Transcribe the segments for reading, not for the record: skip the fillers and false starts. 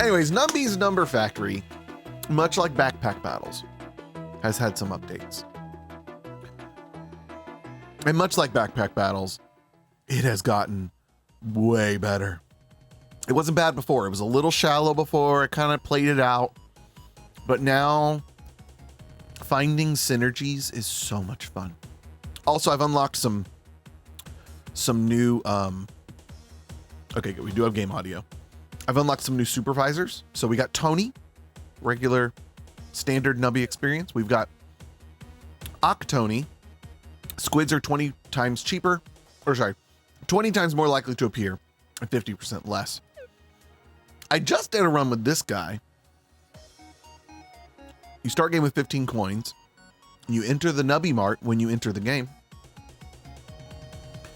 Anyways, Nubby's Number Factory, much like Backpack Battles, has had some updates. And much like Backpack Battles, it has gotten way better. It wasn't bad before. It was a little shallow before. It kind of played it out. But now, finding synergies is so much fun. Also, I've unlocked some new, okay, good. We do have game audio. I've unlocked some new supervisors. So we got Tony, regular standard Nubby experience. We've got Octony. Squids are 20 times cheaper, or sorry, 20 times more likely to appear and 50% less. I just did a run with this guy. You start game with 15 coins. You enter the Nubby Mart when you enter the game.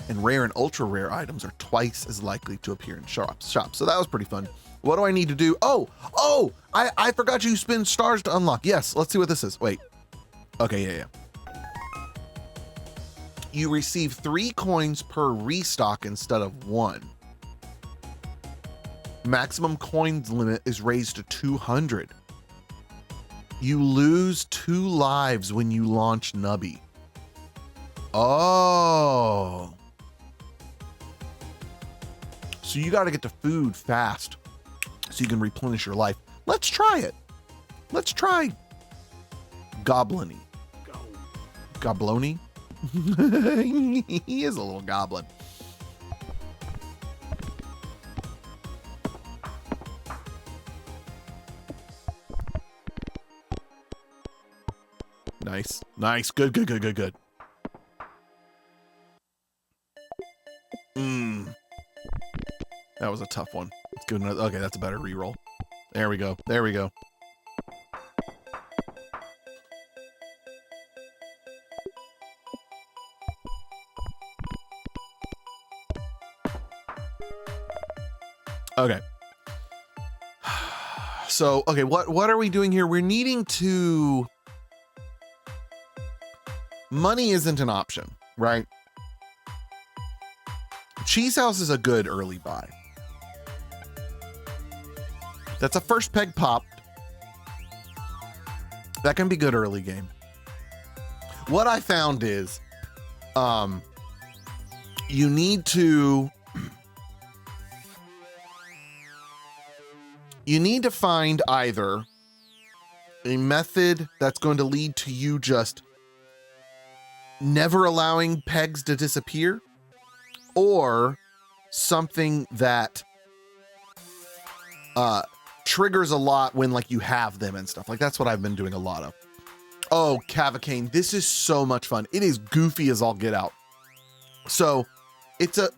And rare and ultra rare items are twice as likely to appear in shops. So that was pretty fun. What do I need to do? Oh, I forgot you spin stars to unlock. Yes, let's see what this is. Wait. Okay, yeah. You receive 3 coins per restock instead of 1. Maximum coins limit is raised to 200. You lose 2 lives when you launch Nubby. Oh. So you got to get to food fast so you can replenish your life. Let's try it. Let's try Goblin-y. Gobloni? He is a little goblin. Nice. Good. That was a tough one. Let's give another. Okay, that's a better reroll. There we go. Okay. So, okay, what are we doing here? We're needing to... Money isn't an option, right? Cheese House is a good early buy. That's a first peg popped. That can be good early game. What I found is, you need to find either a method that's going to lead to you just never allowing pegs to disappear, or something that triggers a lot when like you have them and stuff. Like that's what I've been doing a lot of. Oh, Cavacane, this is so much fun. It is goofy as all get out. So it's a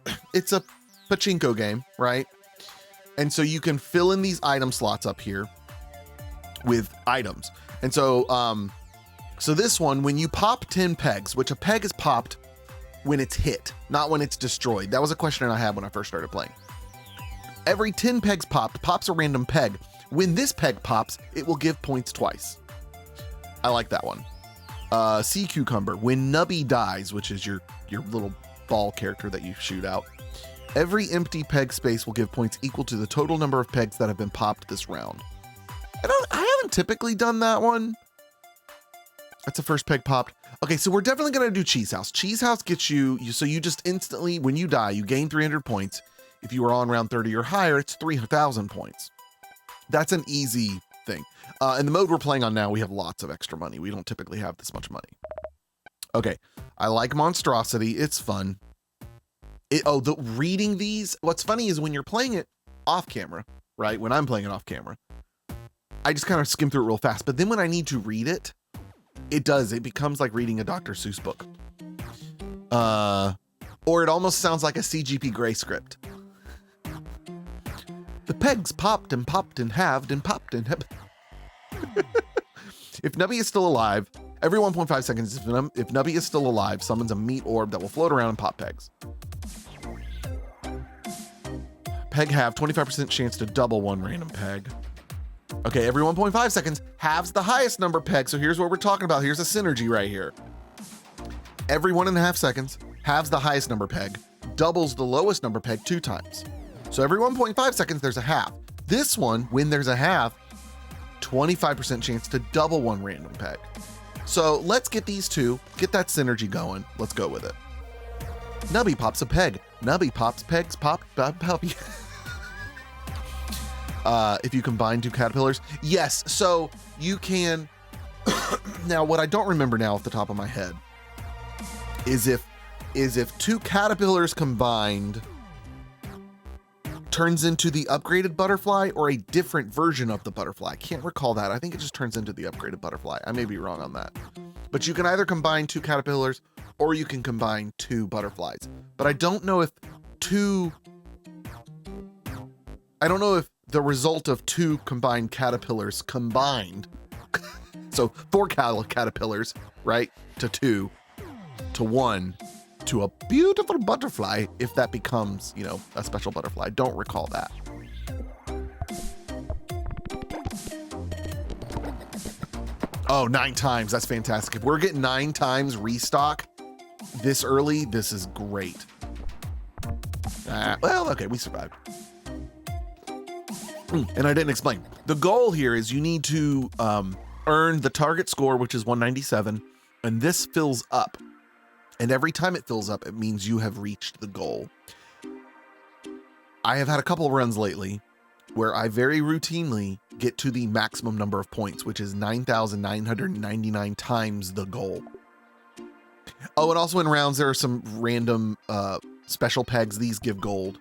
pachinko game, right? And so you can fill in these item slots up here with items. And so so this one, when you pop 10 pegs, which a peg is popped when it's hit, not when it's destroyed. That was a question I had when I first started playing. Every 10 pegs pops a random peg. When this peg pops, it will give points twice. I like that one. Sea Cucumber, when Nubby dies, which is your little ball character that you shoot out, every empty peg space will give points equal to the total number of pegs that have been popped this round. I haven't typically done that one. That's the first peg popped. Okay, so we're definitely gonna do Cheese House. Cheese House gets you so you just instantly, when you die, you gain 300 points. If you were on round 30 or higher, it's 3,000 points. That's an easy thing. In the mode we're playing on now, we have lots of extra money. We don't typically have this much money. Okay, I like Monstrosity. It's fun. Reading these, what's funny is when you're playing it off camera, right? When I'm playing it off camera, I just kind of skim through it real fast. But then when I need to read it, it becomes like reading a Dr. Seuss book. Or it almost sounds like a CGP Grey script. The pegs popped and halved and popped and have. If Nubby is still alive, every 1.5 seconds, if Nubby is still alive, summons a meat orb that will float around and pop pegs. Peg halve, 25% chance to double one random peg. Okay, every 1.5 seconds, halves the highest number peg. So here's what we're talking about. Here's a synergy right here. Every 1.5 seconds, halves the highest number peg, doubles the lowest number peg 2 times. So every 1.5 seconds, there's a half. This one, when there's a half, 25% chance to double one random peg. So let's get these two, get that synergy going. Let's go with it. Nubby pops a peg. Nubby pops pegs, pop, puppy. If you combine two caterpillars. Yes, so you can, now what I don't remember now off the top of my head is if two caterpillars combined turns into the upgraded butterfly or a different version of the butterfly. I can't recall that. I think it just turns into the upgraded butterfly. I may be wrong on that. But you can either combine two caterpillars or you can combine two butterflies. But I don't know if the result of two combined caterpillars combined, so 4 caterpillars, right, to 2, to 1, to a beautiful butterfly, if that becomes, you know, a special butterfly. Don't recall that. Oh, 9 times. That's fantastic. If we're getting 9 times restock this early, this is great. Well, okay, we survived. And I didn't explain. The goal here is you need to earn the target score, which is 197, and this fills up. And every time it fills up, it means you have reached the goal. I have had a couple of runs lately where I very routinely get to the maximum number of points, which is 9,999 times the goal. Oh, and also in rounds, there are some random special pegs. These give gold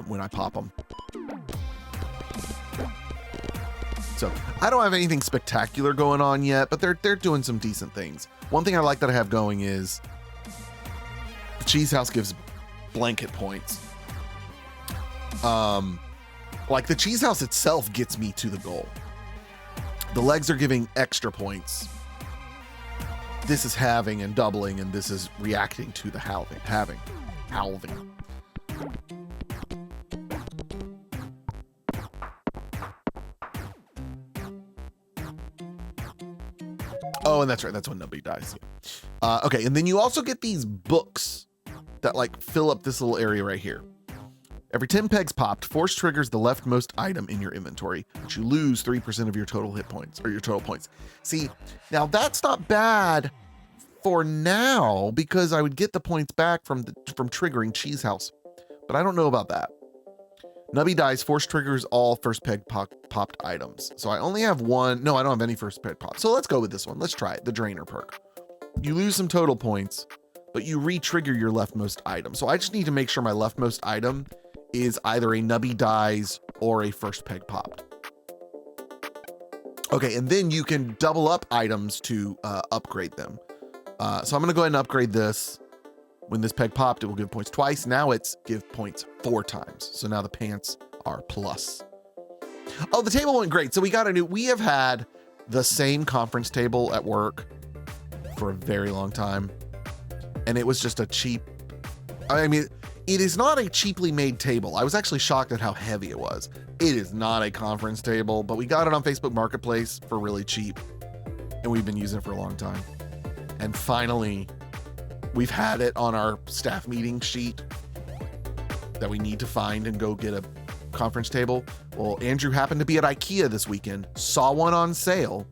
when I pop them. So I don't have anything spectacular going on yet, but they're doing some decent things. One thing I like that I have going is the cheese house gives blanket points. Like the cheese house itself gets me to the goal. The legs are giving extra points. This is halving and doubling, and this is reacting to the halving. Oh, and that's right. That's when Nubby dies. Okay, and then you also get these books that like fill up this little area right here. Every 10 pegs popped, force triggers the leftmost item in your inventory, but you lose 3% of your total hit points or your total points. See, now that's not bad for now because I would get the points back from triggering Cheese House, but I don't know about that. Nubby dies, force triggers all first peg popped items. So I only have one. No, I don't have any first peg pop. So let's go with this one. Let's try it. The Drainer perk. You lose some total points, but you re-trigger your leftmost item. So I just need to make sure my leftmost item is either a Nubby dies or a first peg popped. Okay, and then you can double up items to upgrade them. So I'm gonna go ahead and upgrade this. When this peg popped, it will give points twice. Now it's give points 4 times. So now the pants are plus. Oh, the table went great. So we have had the same conference table at work for a very long time. And it was just a cheap, I mean, it is not a cheaply made table. I was actually shocked at how heavy it was. It is not a conference table, but we got it on Facebook Marketplace for really cheap. And we've been using it for a long time. And finally, we've had it on our staff meeting sheet that we need to find and go get a conference table. Well, Andrew happened to be at IKEA this weekend, saw one on sale.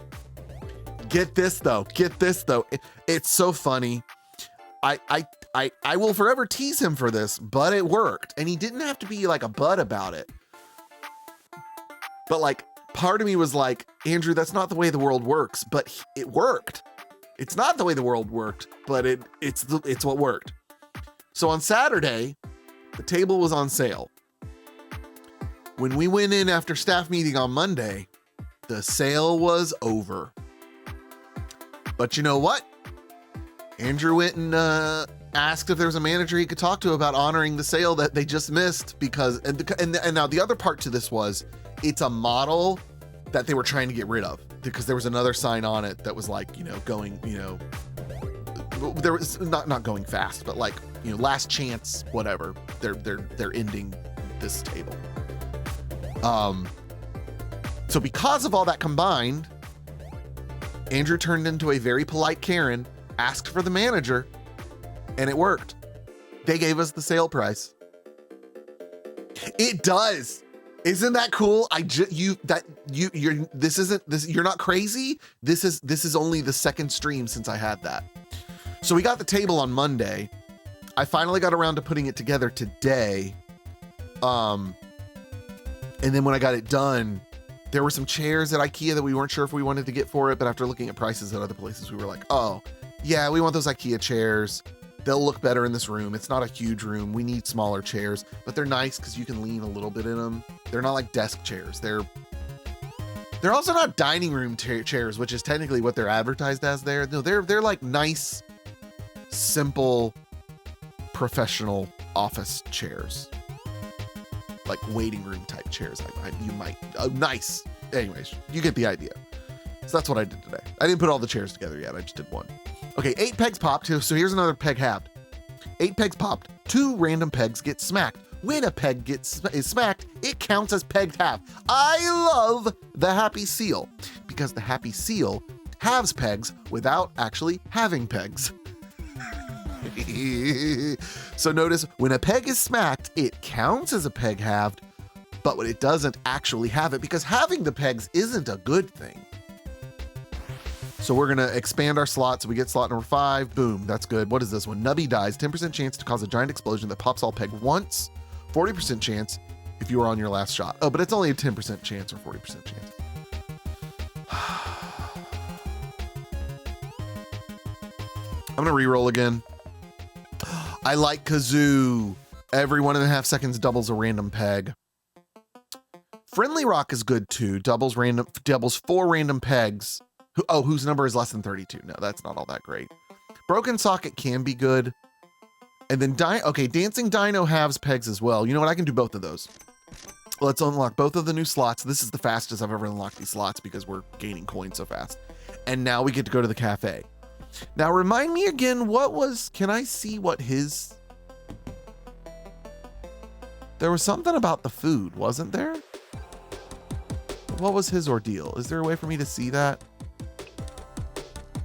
Get this though. It's so funny. I will forever tease him for this, but it worked. And he didn't have to be like a butt about it. But like, part of me was like, Andrew, that's not the way the world works, but it worked. It's not the way the world worked, but it's what worked. So on Saturday, the table was on sale. When we went in after staff meeting on Monday, the sale was over. But you know what? Andrew went and asked if there was a manager he could talk to about honoring the sale that they just missed because, and now the other part to this was, it's a model that they were trying to get rid of because there was another sign on it that was like, going, there was not going fast, but like, last chance, whatever. They're ending this table. So because of all that combined, Andrew turned into a very polite Karen, asked for the manager, and it worked. They gave us the sale price. It does. Isn't that cool? You're not crazy. This is only the second stream since I had that. So we got the table on Monday. I finally got around to putting it together today. And then when I got it done, there were some chairs at IKEA that we weren't sure if we wanted to get for it, but after looking at prices at other places, we were like, oh, yeah, we want those IKEA chairs. They'll look better in this room. It's not a huge room. We need smaller chairs, but they're nice because you can lean a little bit in them. They're not like desk chairs. They're also not dining room chairs, which is technically what they're advertised as there. No, they're like nice, simple, professional office chairs. Like waiting room type chairs. You might, nice. Anyways, you get the idea. So that's what I did today. I didn't put all the chairs together yet. I just did one. Okay, 8 pegs popped. So here's another peg halved. 8 pegs popped. 2 random pegs get smacked. When a peg is smacked, it counts as pegged half. I love the happy seal because the happy seal halves pegs without actually having pegs. So notice when a peg is smacked, it counts as a peg halved, but when it doesn't actually have it because having the pegs isn't a good thing. So we're gonna expand our slot. So we get slot number 5. Boom, that's good. What is this one? Nubby dies. 10% chance to cause a giant explosion that pops all peg once. 40% chance if you were on your last shot. Oh, but it's only a 10% chance or 40% chance. I'm gonna re-roll again. I like Kazoo. Every 1.5 seconds doubles a random peg. Friendly Rock is good too. Doubles 4 random pegs. Whose number is less than 32. No, that's not all that great. Broken Socket can be good. And then Dancing Dino halves pegs as well. You know what? I can do both of those. Let's unlock both of the new slots. This is the fastest I've ever unlocked these slots because we're gaining coins so fast. And now we get to go to the cafe. Now remind me again, can I see what his... There was something about the food, wasn't there? What was his ordeal? Is there a way for me to see that?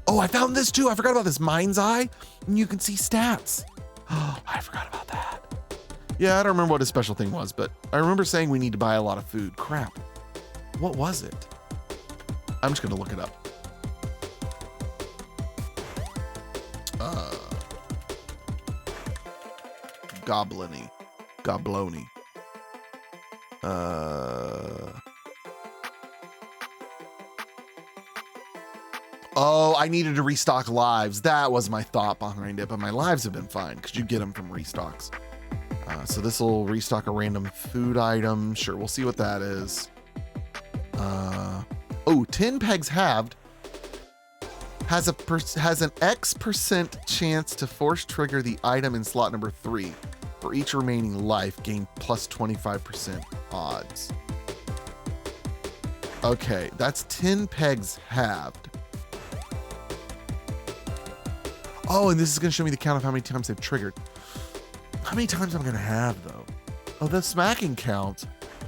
Oh, I found this too. I forgot about this. Mind's Eye. And you can see stats. Oh, I forgot about that. Yeah, I don't remember what his special thing was, but I remember saying we need to buy a lot of food. Crap. What was it? I'm just going to look it up. Goblony. Oh, I needed to restock lives. That was my thought behind it, but my lives have been fine because you get them from restocks. So this will restock a random food item. Sure, we'll see what that is. 10 pegs halved has an X% chance to force trigger the item in slot number 3. For each remaining life, gain plus 25% odds. Okay, that's 10 pegs halved. Oh, and this is gonna show me the count of how many times they've triggered. How many times am I gonna have though? Oh, the smacking count.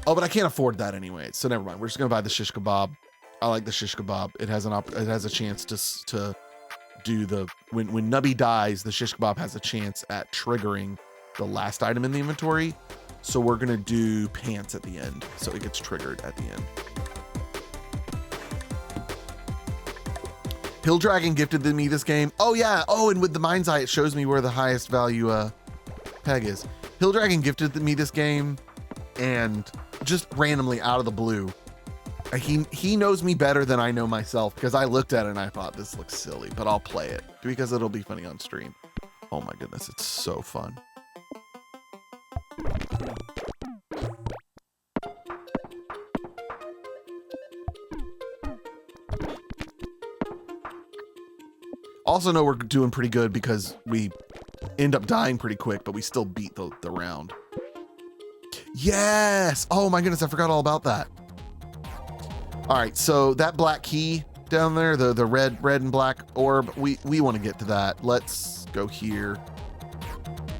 Oh, but I can't afford that anyway, so never mind. We're just gonna buy the shish kebab. I like the shish kebab. It has a chance to do the when Nubby dies, the shish kebab has a chance at triggering the last item in the inventory. So we're gonna do pants at the end, so it gets triggered at the end. Hill Dragon gifted me this game. Oh yeah. Oh, and with the Mind's Eye, it shows me where the highest value peg is. Hill Dragon gifted me this game, and just randomly out of the blue, he knows me better than I know myself because I looked at it and I thought this looks silly, but I'll play it because it'll be funny on stream. Oh my goodness, it's so fun. Also know we're doing pretty good because we end up dying pretty quick, but we still beat the round. Yes! Oh my goodness, I forgot all about that. All right, so that black key down there, the red and black orb, we want to get to that. Let's go here.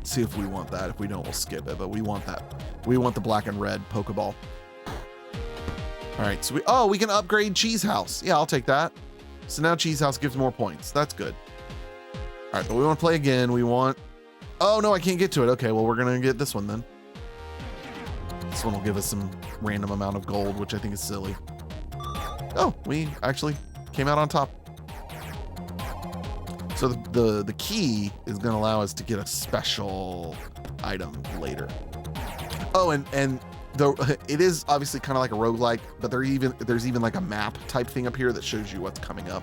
See if we want that. If we don't, we'll skip it, but we want that. We want the black and red Pokeball. All right, so we can upgrade Cheese House. Yeah, I'll take that. So now Cheese House gives more points. That's good. All right, but we want to play again. We want... Oh, no, I can't get to it. Okay, well, we're going to get this one then. This one will give us some random amount of gold, which I think is silly. Oh, we actually came out on top. So the key is going to allow us to get a special item later. Oh, and it is obviously kind of like a roguelike, but there's even like a map type thing up here that shows you what's coming up.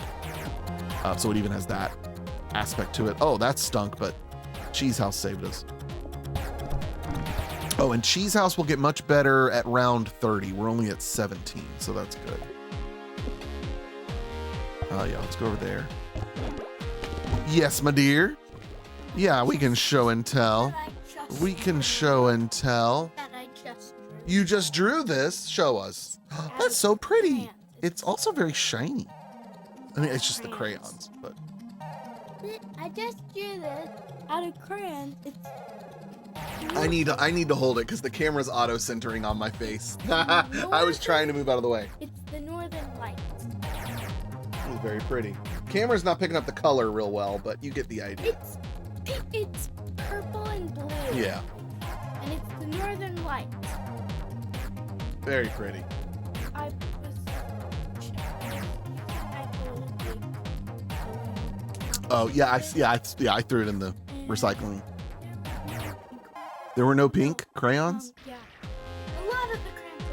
So it even has that aspect to it. Oh, that stunk, but Cheese House saved us. Oh, and Cheese House will get much better at round 30. We're only at 17, so that's good. Oh yeah, let's go over there. Yes, my dear. Yeah, we can show and tell. We can show and tell. You just drew this? Show us. That's so pretty. It's also very shiny. I mean, it's just the crayons, but. I just drew this out of crayons. I need to hold it because the camera's auto-centering on my face. I was trying to move out of the way. It's the Northern Lights. It's very pretty. Camera's not picking up the color real well, but you get the idea. It's purple and blue. Yeah. And it's the Northern Lights. Very pretty. Oh yeah, I threw it in the recycling. There were no pink crayons? Yeah. A lot of the crayons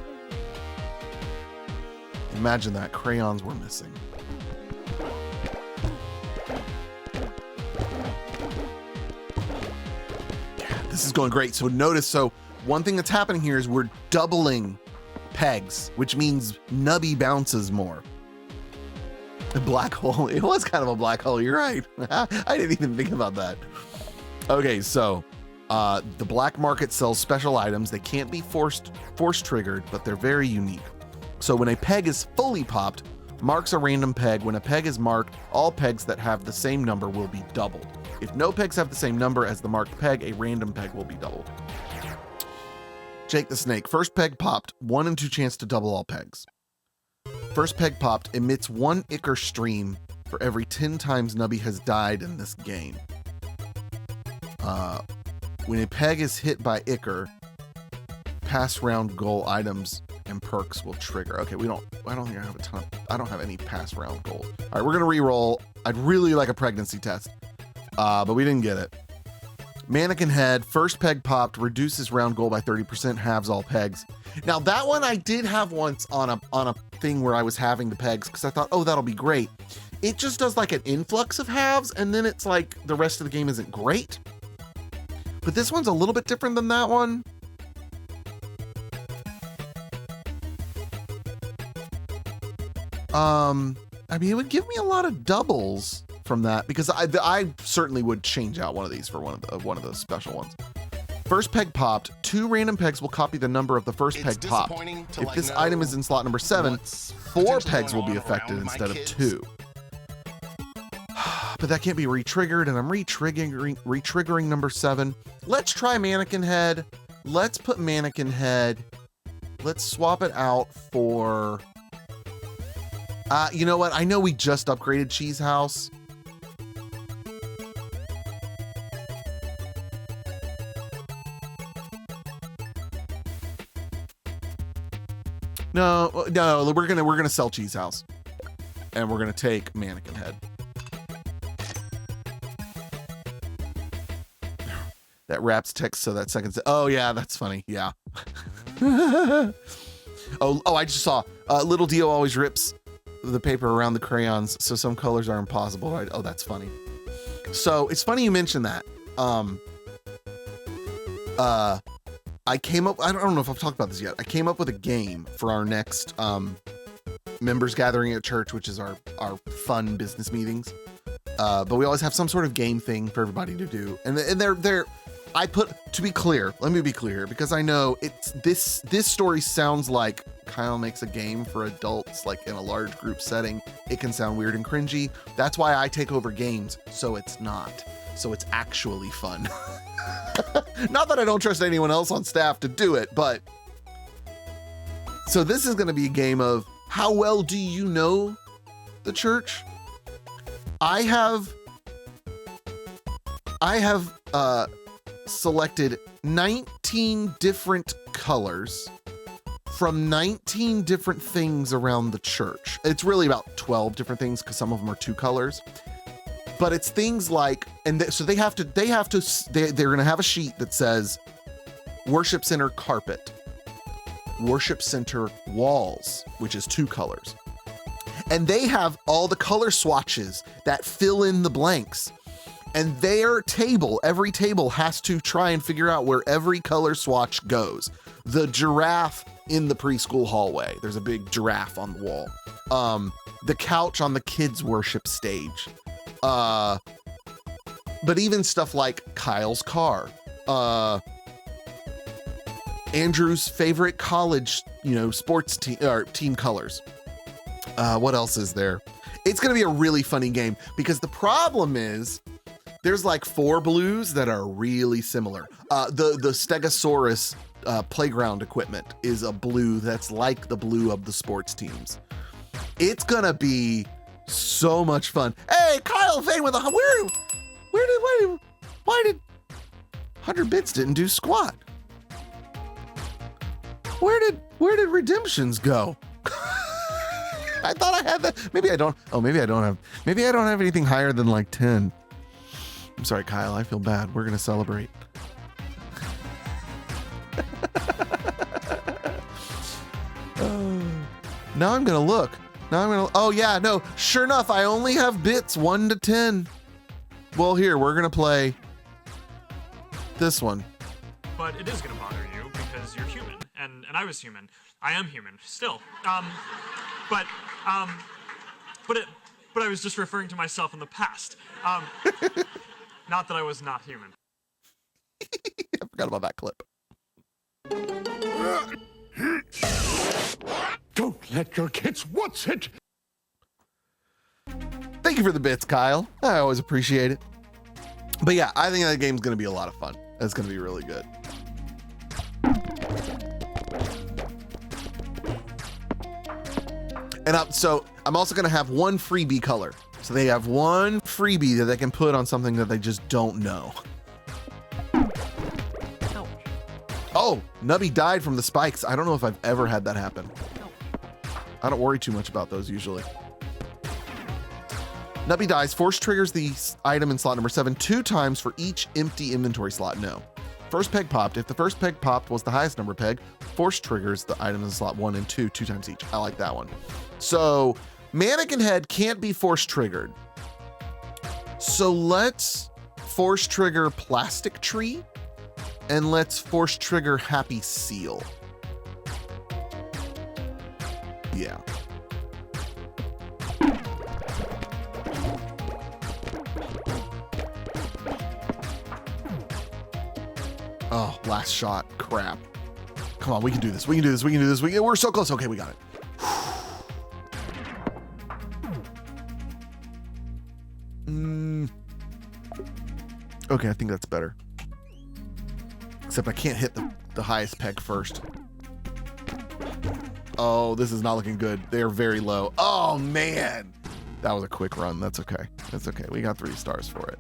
were. Imagine that, crayons were missing. Yeah, this is going great. So notice, one thing that's happening here is we're doubling pegs, which means Nubby bounces more. A black hole. It was kind of a black hole. You're right. I didn't even think about that. Okay, so the black market sells special items. They can't be force triggered, but they're very unique. So when a peg is fully popped, marks a random peg. When a peg is marked, all pegs that have the same number will be doubled. If no pegs have the same number as the marked peg, a random peg will be doubled. Jake the Snake. First peg popped. 1 in 2 chance to double all pegs. First peg popped emits 1 Ichor stream for every 10 times Nubby has died in this game. When a peg is hit by Ichor, pass round goal items and perks will trigger. Okay, I don't think I have a ton. I don't have any pass round gold. All right, we're gonna re-roll. I'd really like a pregnancy test, but we didn't get it. Mannequin head, first peg popped, reduces round goal by 30%, halves all pegs. Now that one I did have once on a thing where I was having the pegs because I thought, oh, that'll be great. It just does like an influx of halves, and then it's like the rest of the game isn't great. But this one's a little bit different than that one. I mean, it would give me a lot of doubles from that because I certainly would change out one of these for one of those special ones. First peg popped. 2 random pegs will copy the number of the first peg popped. If this item is in slot number 7, 4 pegs will be affected instead of 2. But that can't be re-triggered, and I'm re-triggering number 7. Let's try mannequin head. Let's put mannequin head. Let's swap it out for... you know what? I know we just upgraded Cheese House. No, we're gonna sell Cheese House, and we're gonna take mannequin head. That wraps text so that second. Oh yeah, that's funny. Yeah. oh, I just saw. Little Dio always rips the paper around the crayons, so some colors are impossible. Right? Oh, that's funny. So it's funny you mentioned that. I came up. I don't know if I've talked about this yet. I came up with a game for our next members gathering at church, which is our fun business meetings. But we always have some sort of game thing for everybody to do, and they're. To be clear, let me be clear, because I know it's this story sounds like Kyle makes a game for adults, like in a large group setting. It can sound weird and cringy. That's why I take over games, so it's not. So it's actually fun. Not that I don't trust anyone else on staff to do it, but so this is going to be a game of how well do you know the church? I have selected 19 different colors from 19 different things around the church. It's really about 12 different things because some of them are 2 colors. But it's things like, so they're gonna have a sheet that says worship center carpet, worship center walls, which is 2 colors. And they have all the color swatches that fill in the blanks. And every table has to try and figure out where every color swatch goes. The giraffe in the preschool hallway. There's a big giraffe on the wall. The couch on the kids' worship stage. But even stuff like Kyle's car. Andrew's favorite college, sports team or team colors. What else is there? It's going to be a really funny game because the problem is there's like 4 blues that are really similar. The Stegosaurus playground equipment is a blue that's like the blue of the sports teams. It's going to be so much fun. Hey, Kyle Vane with why did 100 Bits didn't do squat? Where did redemptions go? I thought I had that. Maybe I don't. Oh, maybe I don't have anything higher than like 10. I'm sorry, Kyle. I feel bad. We're going to celebrate. Now I'm going to look. Oh yeah, no, sure enough, I only have bits 1 to 10. Well, here, we're going to play this one. But it is going to bother you because you're human, and I was human. I am human still. But I was just referring to myself in the past. Not that I was not human. I forgot about that clip. Don't let your kids watch it. Thank you for the bits, Kyle. I always appreciate it. But yeah, I think that game's going to be a lot of fun. It's going to be really good. And so I'm also going to have 1 freebie color. So they have 1 freebie that they can put on something that they just don't know. Oh, Nubby died from the spikes. I don't know if I've ever had that happen. I don't worry too much about those usually. Nubby dies. Force triggers the item in slot number 7 2 times for each empty inventory slot. No. First peg popped. If the first peg popped was the highest number peg, force triggers the items in slot 1 and 2 times each. I like that one. So mannequin head can't be force triggered. So let's force trigger plastic tree and let's force trigger happy seal. Yeah. Oh, last shot. Crap. Come on, we can do this. We can do this. We can do this. We're so close. Okay, we got it. Okay, I think that's better. Except I can't hit the highest peg first. Oh, this is not looking good. They're very low. Oh, man. That was a quick run. That's okay. That's okay. We got 3 stars for it.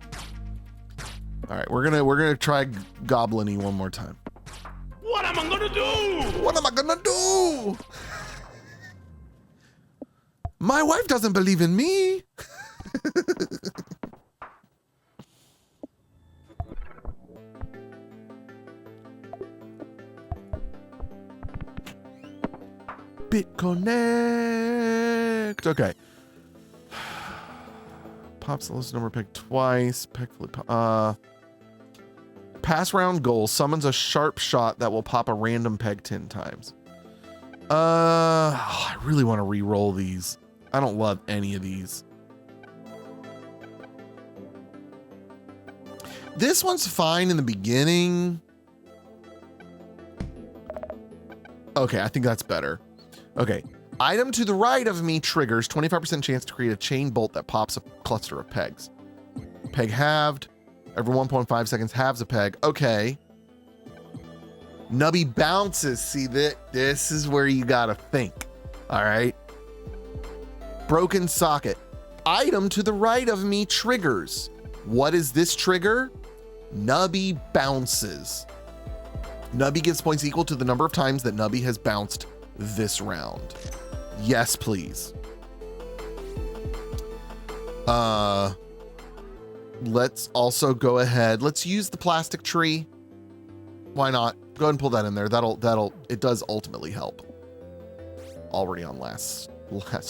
All right, we're gonna try Goblin-y one more time. What am I gonna do? What am I gonna do? My wife doesn't believe in me. BitConnect. Okay. Pops the list number peg twice. Peg fully pass round goal summons a sharp shot that will pop a random peg 10 times. I really want to re-roll these. I don't love any of these. This one's fine in the beginning. Okay, I think that's better. Okay. Item to the right of me triggers 25% chance to create a chain bolt that pops a cluster of pegs. Peg halved. Every 1.5 seconds halves a peg. Okay. Nubby bounces. See, this is where you gotta think. All right. Broken socket. Item to the right of me triggers. What is this trigger? Nubby bounces. Nubby gives points equal to the number of times that Nubby has bounced this round. Yes, please. Let's also go ahead. Let's use the plastic tree. Why not? Go ahead and pull that in there. It does ultimately help. Already on last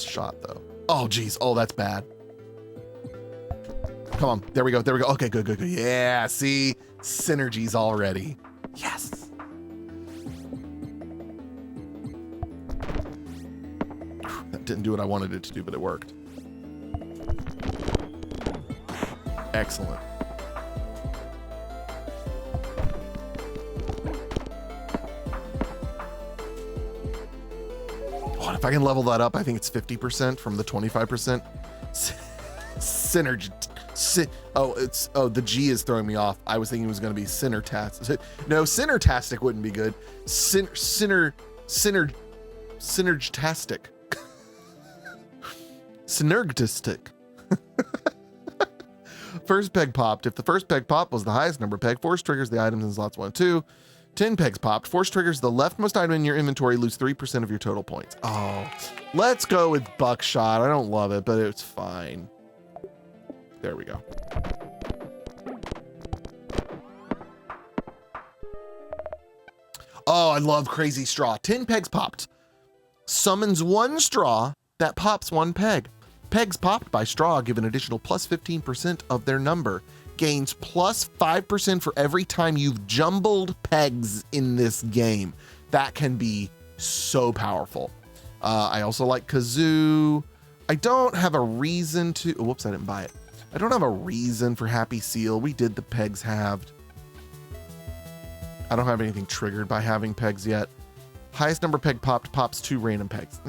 shot though. Oh, geez. Oh, that's bad. Come on. There we go. There we go. Okay, good, good, good. Yeah, see? Synergies already. Yes. That didn't do what I wanted it to do, but it worked. Excellent. Oh, if I can level that up, I think it's 50% from the 25%. Synergy. The G is throwing me off. I was thinking it was going to be synertastic. No, synertastic wouldn't be good. Synergistic. Synergistic. First peg popped. If the first peg popped was the highest number peg, force triggers the items in slots 1 and 2. 10 pegs popped. Force triggers the leftmost item in your inventory, lose 3% of your total points. Oh, let's go with buckshot. I don't love it, but it's fine. There we go. Oh, I love crazy straw. 10 pegs popped. Summons 1 straw that pops 1 peg. Pegs popped by straw give an additional plus 15% of their number. Gains plus 5% for every time you've jumbled pegs in this game. That can be so powerful. I also like kazoo. I don't have a reason to, oh, whoops, I didn't buy it. I don't have a reason for happy seal. We did the pegs halved. I don't have anything triggered by having pegs yet. Highest number peg popped pops 2 random pegs.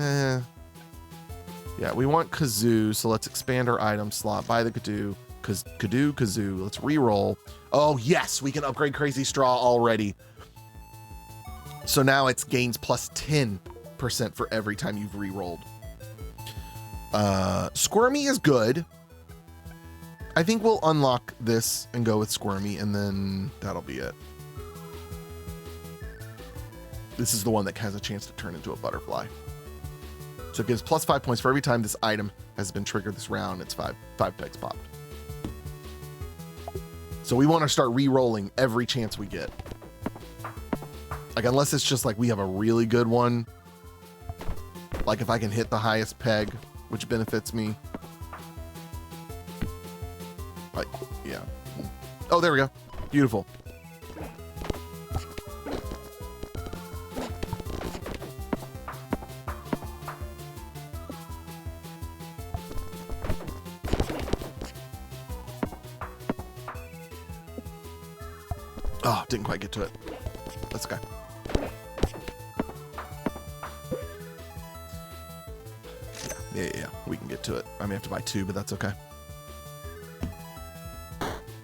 Yeah, we want kazoo, so let's expand our item slot. Buy the kazoo. Kazoo. Let's re-roll. Oh, yes, we can upgrade crazy straw already. So now it's gains plus 10% for every time you've re-rolled. Squirmy is good. I think we'll unlock this and go with Squirmy, and then that'll be it. This is the one that has a chance to turn into a butterfly. So it gives plus 5 points for every time this item has been triggered this round. It's 5 pegs popped. So we want to start re-rolling every chance we get. Like, unless it's just like we have a really good one. Like if I can hit the highest peg, which benefits me. Like, yeah. Oh, there we go. Beautiful. Oh, didn't quite get to it. That's okay. Yeah. We can get to it. I may have to buy 2, but that's okay.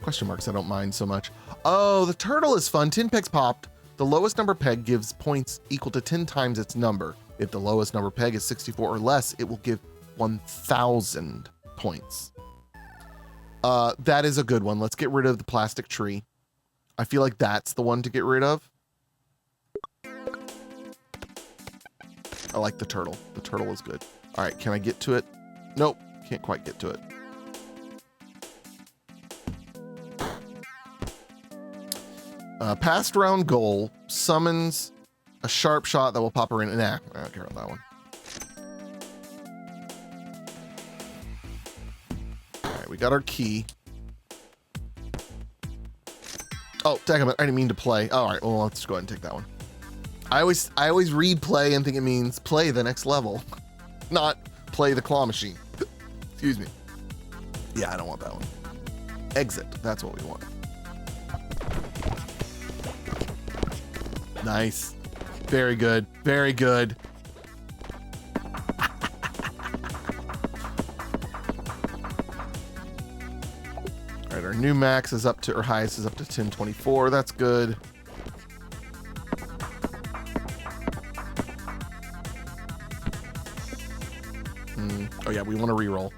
Question marks, I don't mind so much. Oh, the turtle is fun. 10 pegs popped. The lowest number peg gives points equal to 10 times its number. If the lowest number peg is 64 or less, it will give 1,000 points. That is a good one. Let's get rid of the plastic tree. I feel like that's the one to get rid of. I like the turtle. The turtle is good. All right, can I get to it? Nope, can't quite get to it. Passed round goal summons a sharp shot that will pop her in. Nah, I don't care about that one. All right, we got our key. Oh, daggum, I didn't mean to play. All right, well, let's go ahead and take that one. I always read play and think it means play the next level, not play the claw machine. Excuse me. Yeah, I don't want that one. Exit, that's what we want. Nice. Very good. Very good. All right, our new max is up to, or highest is up to 1024. That's good. Oh yeah, we want to reroll.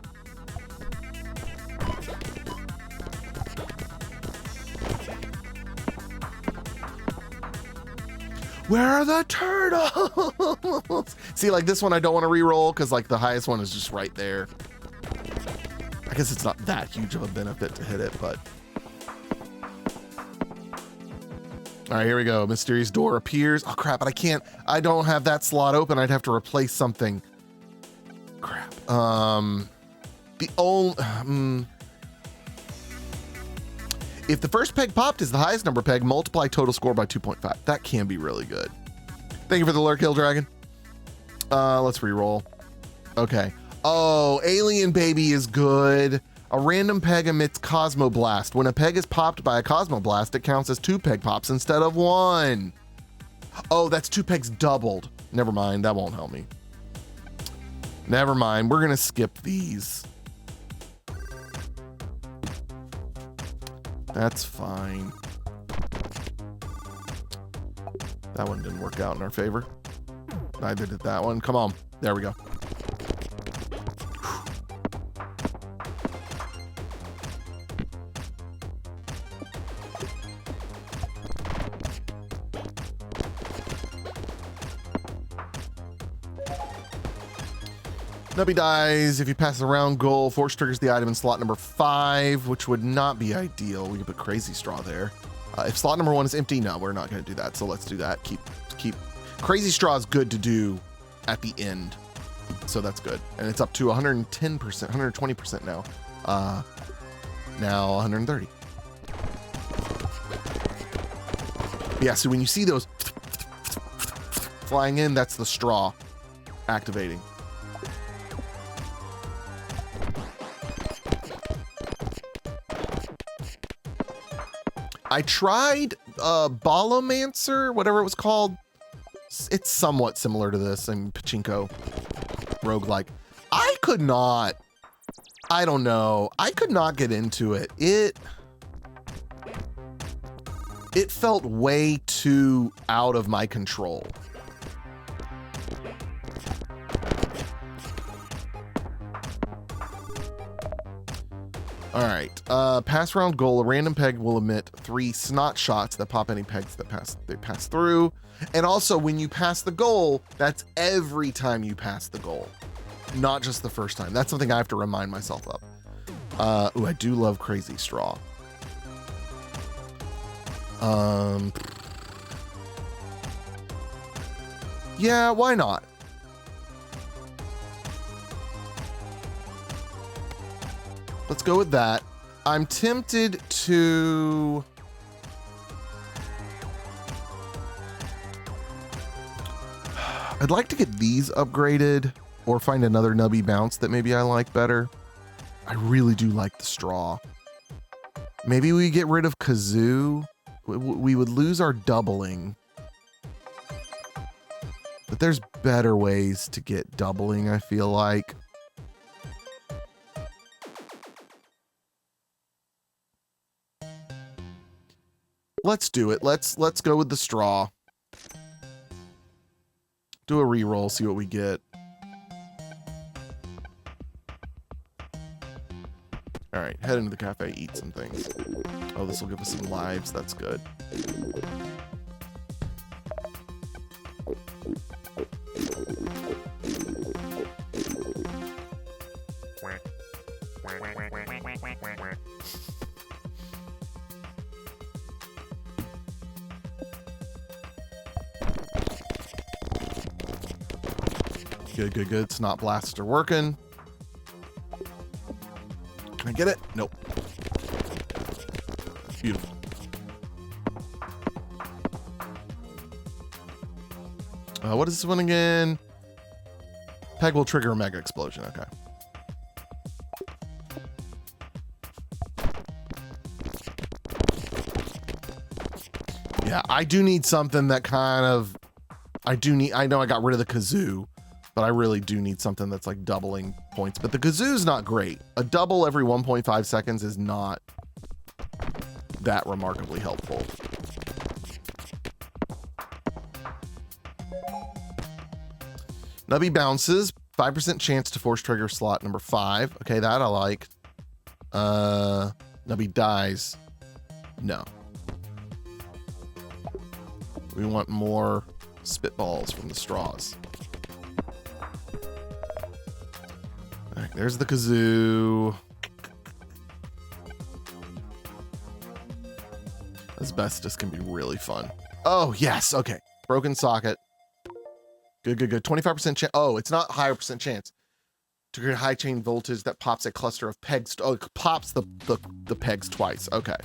Where are the turtles? See, like this one I don't want to re-roll because like the highest one is just right there. I guess it's not that huge of a benefit to hit it, but. All right, here we go. Mysterious door appears. Oh crap, but I don't have that slot open. I'd have to replace something. Crap. The only, if the first peg popped is the highest number peg, multiply total score by 2.5. That can be really good. Thank you for the lurk, Hill Dragon. Let's re-roll. Okay. Oh, Alien Baby is good. A random peg emits Cosmoblast. When a peg is popped by a Cosmoblast, it counts as 2 peg pops instead of 1. Oh, that's 2 pegs doubled. Never mind, that won't help me. Never mind, we're gonna skip these. That's fine. That one didn't work out in our favor. Neither did that one. Come on. There we go. Nubby dies. If you pass the round goal, force triggers the item in slot number 5, which would not be ideal. We could put Crazy Straw there. If slot number 1 is empty, no, we're not going to do that. So let's do that. Keep. Crazy Straw is good to do at the end. So that's good. And it's up to 110%, 120% now. Now 130. Yeah, so when you see those flying in, that's the straw activating. I tried Bolomancer, whatever it was called. It's somewhat similar to this in Pachinko roguelike. I could not get into it. It felt way too out of my control. All right, pass round goal. A random peg will emit 3 snot shots that pop any pegs that pass through. And also when you pass the goal, that's every time you pass the goal, not just the first time. That's something I have to remind myself of. Ooh, I do love Crazy Straw. Yeah, why not? Let's go with that. I'm tempted to... I'd like to get these upgraded or find another Nubby bounce that maybe I like better. I really do like the straw. Maybe we get rid of Kazoo. We would lose our doubling. But there's better ways to get doubling, I feel like. Let's do it. Let's go with the straw. Do a reroll, see what we get. All right, head into the cafe, eat some things. Oh, this will give us some lives. That's good. Good. Snot blasts are working. Can I get it? Nope. Beautiful. What is this one again? Peg will trigger a mega explosion. Okay. Yeah, I do need something that kind of... I know I got rid of the Kazoo, but I really do need something that's like doubling points. But the Kazoo's not great. A double every 1.5 seconds is not that remarkably helpful. Nubby bounces, 5% chance to force trigger slot number 5. Okay, that I like. Nubby dies. No. We want more spitballs from the straws. All right, there's the kazoo. Asbestos can be really fun. Oh, yes. Okay. Broken socket. Good, good, good. 25% chance. Oh, it's not higher percent chance. To create high chain voltage that pops a cluster of pegs. Oh, it pops the pegs twice. Okay.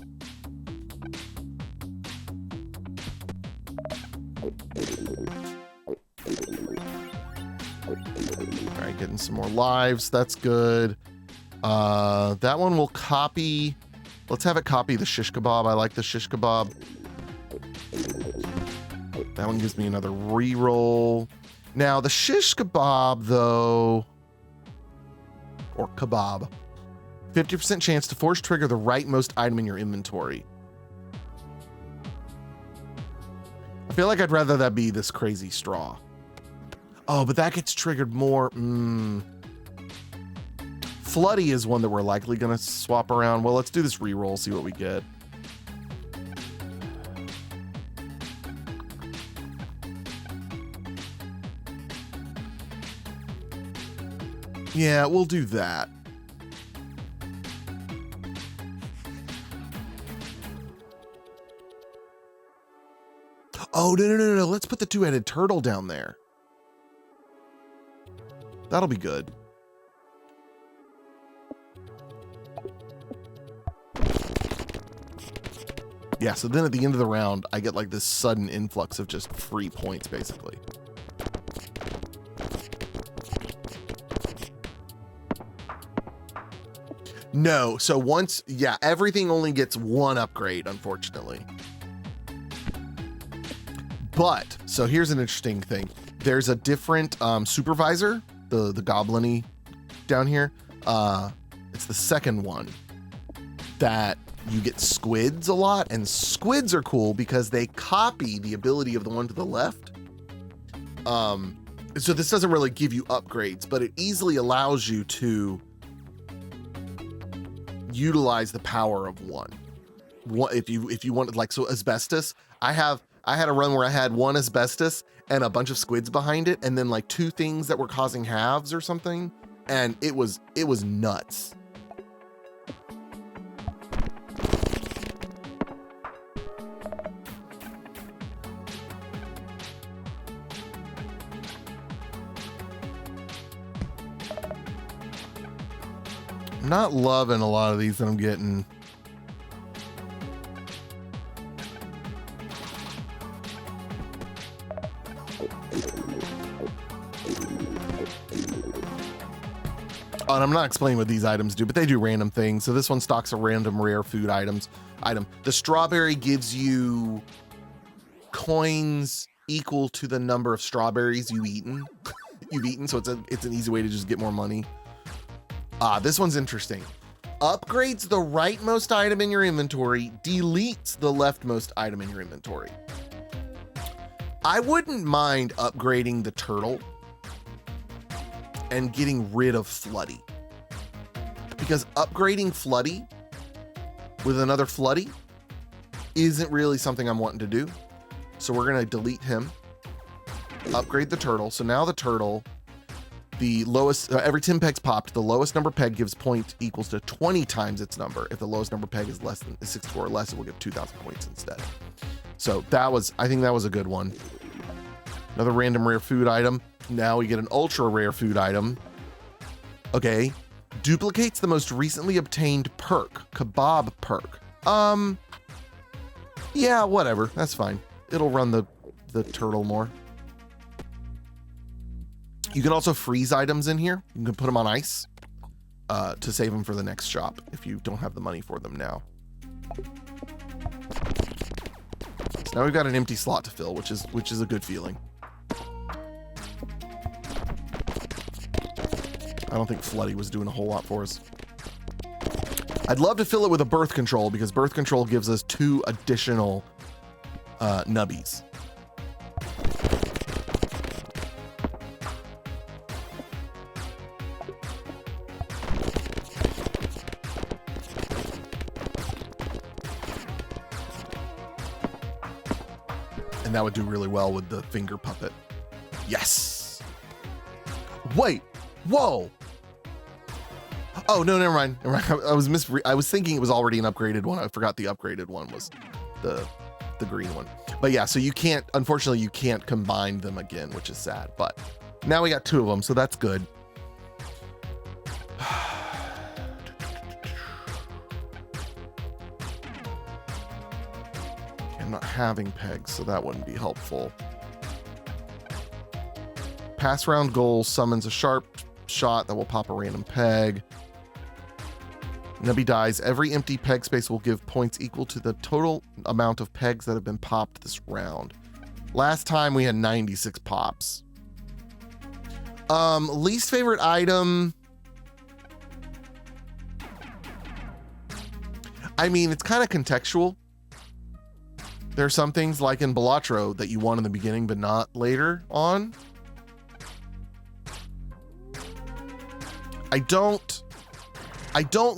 All right, getting some more lives. That's good. That one will copy. Let's have it copy the shish kebab. I like the shish kebab. That one gives me another reroll. Now the shish kebab though, or kebab, 50% chance to force trigger the rightmost item in your inventory. I feel like I'd rather that be this crazy straw. Oh, but that gets triggered more. Floody is one that we're likely gonna swap around. Well, let's do this reroll, see what we get. Yeah, we'll do that. Oh, no. Let's put the two-headed turtle down there. That'll be good. Yeah, so then at the end of the round, I get like this sudden influx of just free points, basically. No, so once, yeah, everything only gets one upgrade, unfortunately. But, so here's an interesting thing. There's a different supervisor, the goblin-y down here. It's the second one that you get squids a lot, and squids are cool because they copy the ability of the one to the left. So this doesn't really give you upgrades, but it easily allows you to utilize the power of one. If you wanted, like, so asbestos, I had a run where I had one asbestos and a bunch of squids behind it, and then like two things that were causing halves or something, and it was nuts. I'm not loving a lot of these that I'm getting. Oh, and I'm not explaining what these items do, but they do random things. So this one stocks a random rare food item. The strawberry gives you coins equal to the number of strawberries you've eaten. So it's an easy way to just get more money. This one's interesting. Upgrades the rightmost item in your inventory, deletes the leftmost item in your inventory. I wouldn't mind upgrading the turtle and getting rid of Floody, because upgrading Floody with another Floody isn't really something I'm wanting to do. So we're going to delete him, upgrade the turtle. So now the turtle, the lowest, every 10 pegs popped, the lowest number peg gives point equals to 20 times its number. If the lowest number peg is less than 64 or less, it will give 2,000 points instead. So I think that was a good one. Another random rare food item. Now we get an ultra rare food item. Okay. Duplicates the most recently obtained perk, kebab perk. Yeah, whatever. That's fine. It'll run the turtle more. You can also freeze items in here. You can put them on ice to save them for the next shop if you don't have the money for them now. So now we've got an empty slot to fill, which is a good feeling. I don't think Floody was doing a whole lot for us. I'd love to fill it with a birth control, because birth control gives us 2 additional nubbies. And that would do really well with the finger puppet. Yes. Wait. Whoa. Oh, no, never mind. I was thinking it was already an upgraded one. I forgot the upgraded one was the green one. But yeah, so you can't, unfortunately, you can't combine them again, which is sad. But now we got 2 of them, so that's good. I'm not having pegs, so that wouldn't be helpful. Pass round goal summons a sharp shot that will pop a random peg. Nubby dies. Every empty peg space will give points equal to the total amount of pegs that have been popped this round. Last time we had 96 pops. Least favorite item. I mean, it's kind of contextual. There are some things like in Balatro that you want in the beginning, but not later on. I don't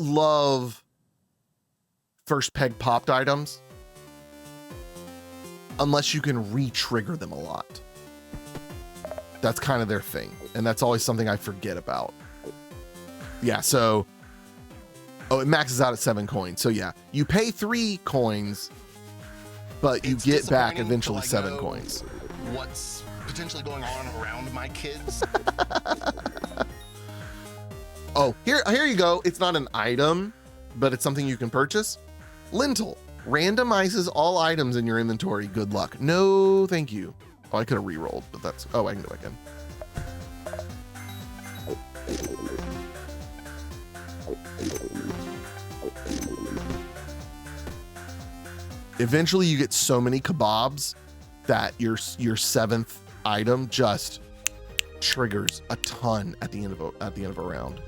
love first peg popped items unless you can re-trigger them a lot. That's kind of their thing. And that's always something I forget about. Yeah, so, oh, it maxes out at 7 coins. So yeah, you pay 3 coins, but you get back eventually 7 coins. What's potentially going on around my kids? Oh, here you go. It's not an item, but it's something you can purchase. Lintel randomizes all items in your inventory. Good luck. No, thank you. Oh, I could have re-rolled, but that's, oh, I can go again. Eventually you get so many kebabs that your 7th item just triggers a ton at the end of a round.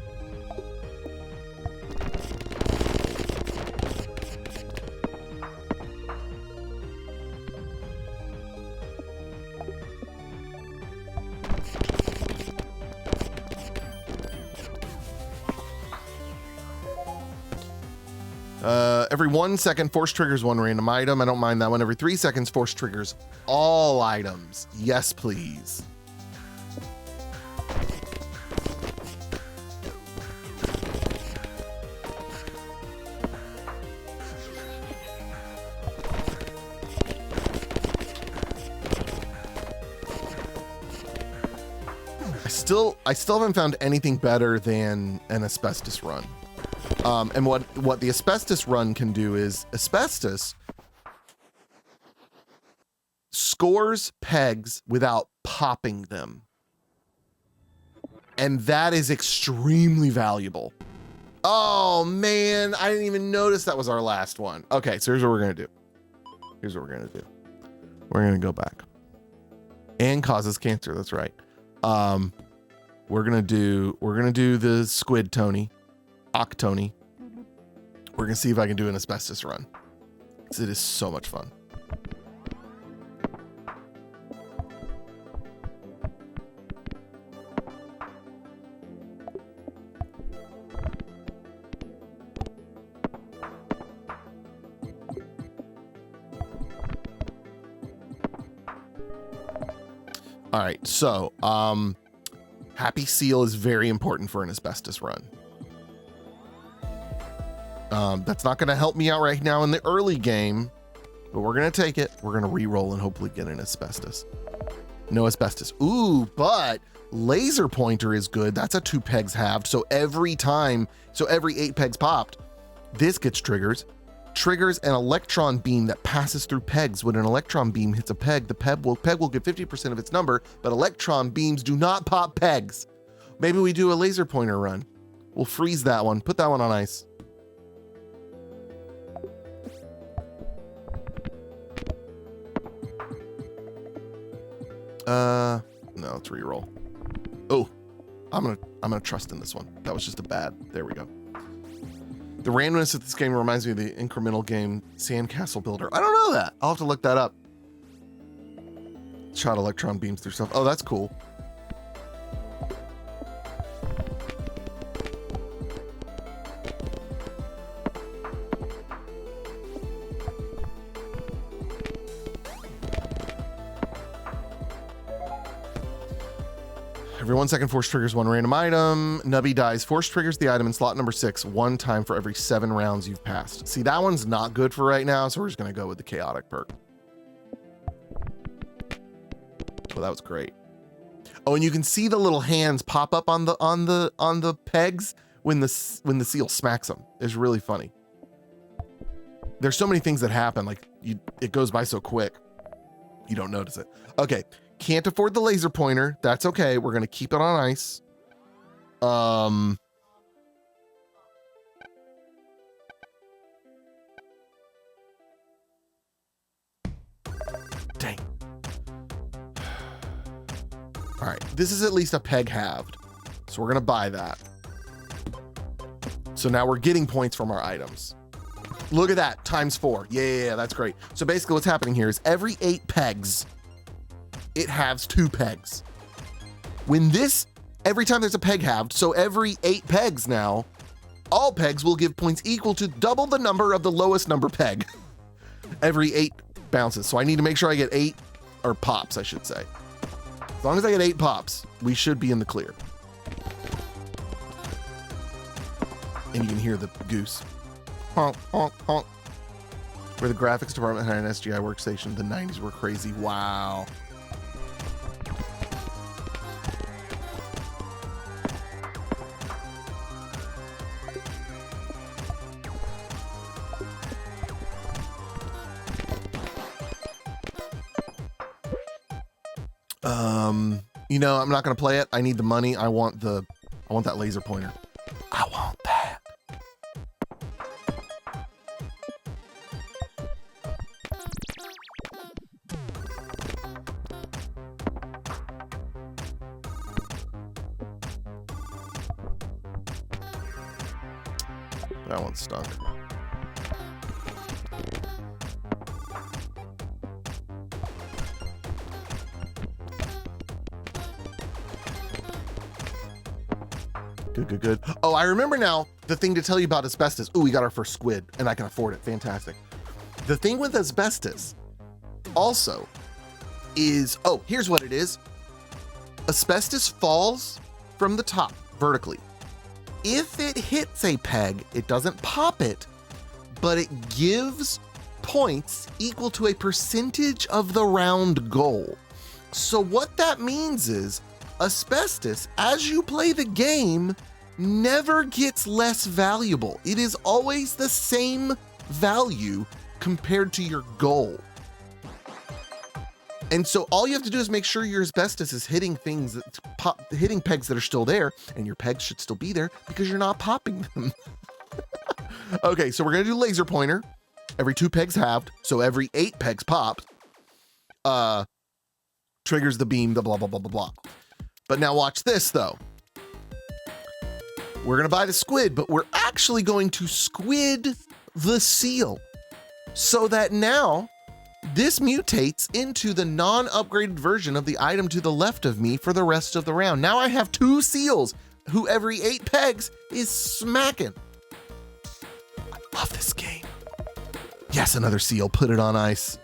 Every 1 second, force triggers 1 random item. I don't mind that one. Every 3 seconds, force triggers all items. Yes, please. I still haven't found anything better than an Asbestos run. And what the Asbestos run can do is Asbestos scores pegs without popping them. And that is extremely valuable. Oh man, I didn't even notice that was our last one. Okay, so here's what we're gonna do. We're gonna go back. And causes cancer, that's right. We're gonna do the Squid Tony. Octony. We're gonna see if I can do an Asbestos run. Because it is so much fun. All right, so Happy Seal is very important for an Asbestos run. That's not going to help me out right now in the early game, but we're going to take it. We're going to re-roll and hopefully get an Asbestos. No Asbestos. Ooh, but laser pointer is good. That's a 2 pegs halved. So every 8 pegs popped, this gets triggers an electron beam that passes through pegs. When an electron beam hits a peg, the peg will get 50% of its number, but electron beams do not pop pegs. Maybe we do a laser pointer run. We'll freeze that one. Put that one on ice. No, it's re-roll. Oh, I'm gonna trust in this one. That was just a bad. There we go. The randomness of this game reminds me of the incremental game Sandcastle Builder. I don't know that. I'll have to look that up. Shot electron beams through stuff. Oh, that's cool. Every 1 second, force triggers one random item. Nubby dies. Force triggers the item in slot number 6 one time for every 7 rounds you've passed. See, that one's not good for right now, so we're just gonna go with the chaotic perk. Well, that was great. Oh, and you can see the little hands pop up on the pegs when the seal smacks them. It's really funny. There's so many things that happen, like it goes by so quick, you don't notice it. Okay. Can't afford the laser pointer. That's okay. We're going to keep it on ice. Dang. All right. This is at least a peg halved. So we're going to buy that. So now we're getting points from our items. Look at that. ×4. Yeah, that's great. So basically what's happening here is every 8 pegs, it halves 2 pegs. Every time there's a peg halved, so every 8 pegs now, all pegs will give points equal to double the number of the lowest number peg. Every 8 bounces. So I need to make sure I get 8, or pops, I should say. As long as I get 8 pops, we should be in the clear. And you can hear the goose. Honk, honk, honk. Where the graphics department had an SGI workstation, the 90s were crazy. Wow. You know, I'm not gonna play it. I need the money. I want that laser pointer. I want that. That one stunk. Good. Oh, I remember now the thing to tell you about asbestos. Oh, we got our first squid and I can afford it. Fantastic. The thing with asbestos also is, oh, here's what it is. Asbestos falls from the top vertically. If it hits a peg, it doesn't pop it, but it gives points equal to a percentage of the round goal. So what that means is asbestos, as you play the game, never gets less valuable. It is always the same value compared to your goal. And so all you have to do is make sure your asbestos is hitting things hitting pegs that are still there, and your pegs should still be there because you're not popping them. Okay, so we're gonna do laser pointer. Every 2 pegs halved, so every 8 pegs popped. Triggers the beam, the blah blah blah blah blah. But now watch this though. We're gonna buy the squid, but we're actually going to squid the seal so that now this mutates into the non-upgraded version of the item to the left of me for the rest of the round. Now I have 2 seals who every 8 pegs is smacking. I love this game. Yes, another seal, put it on ice.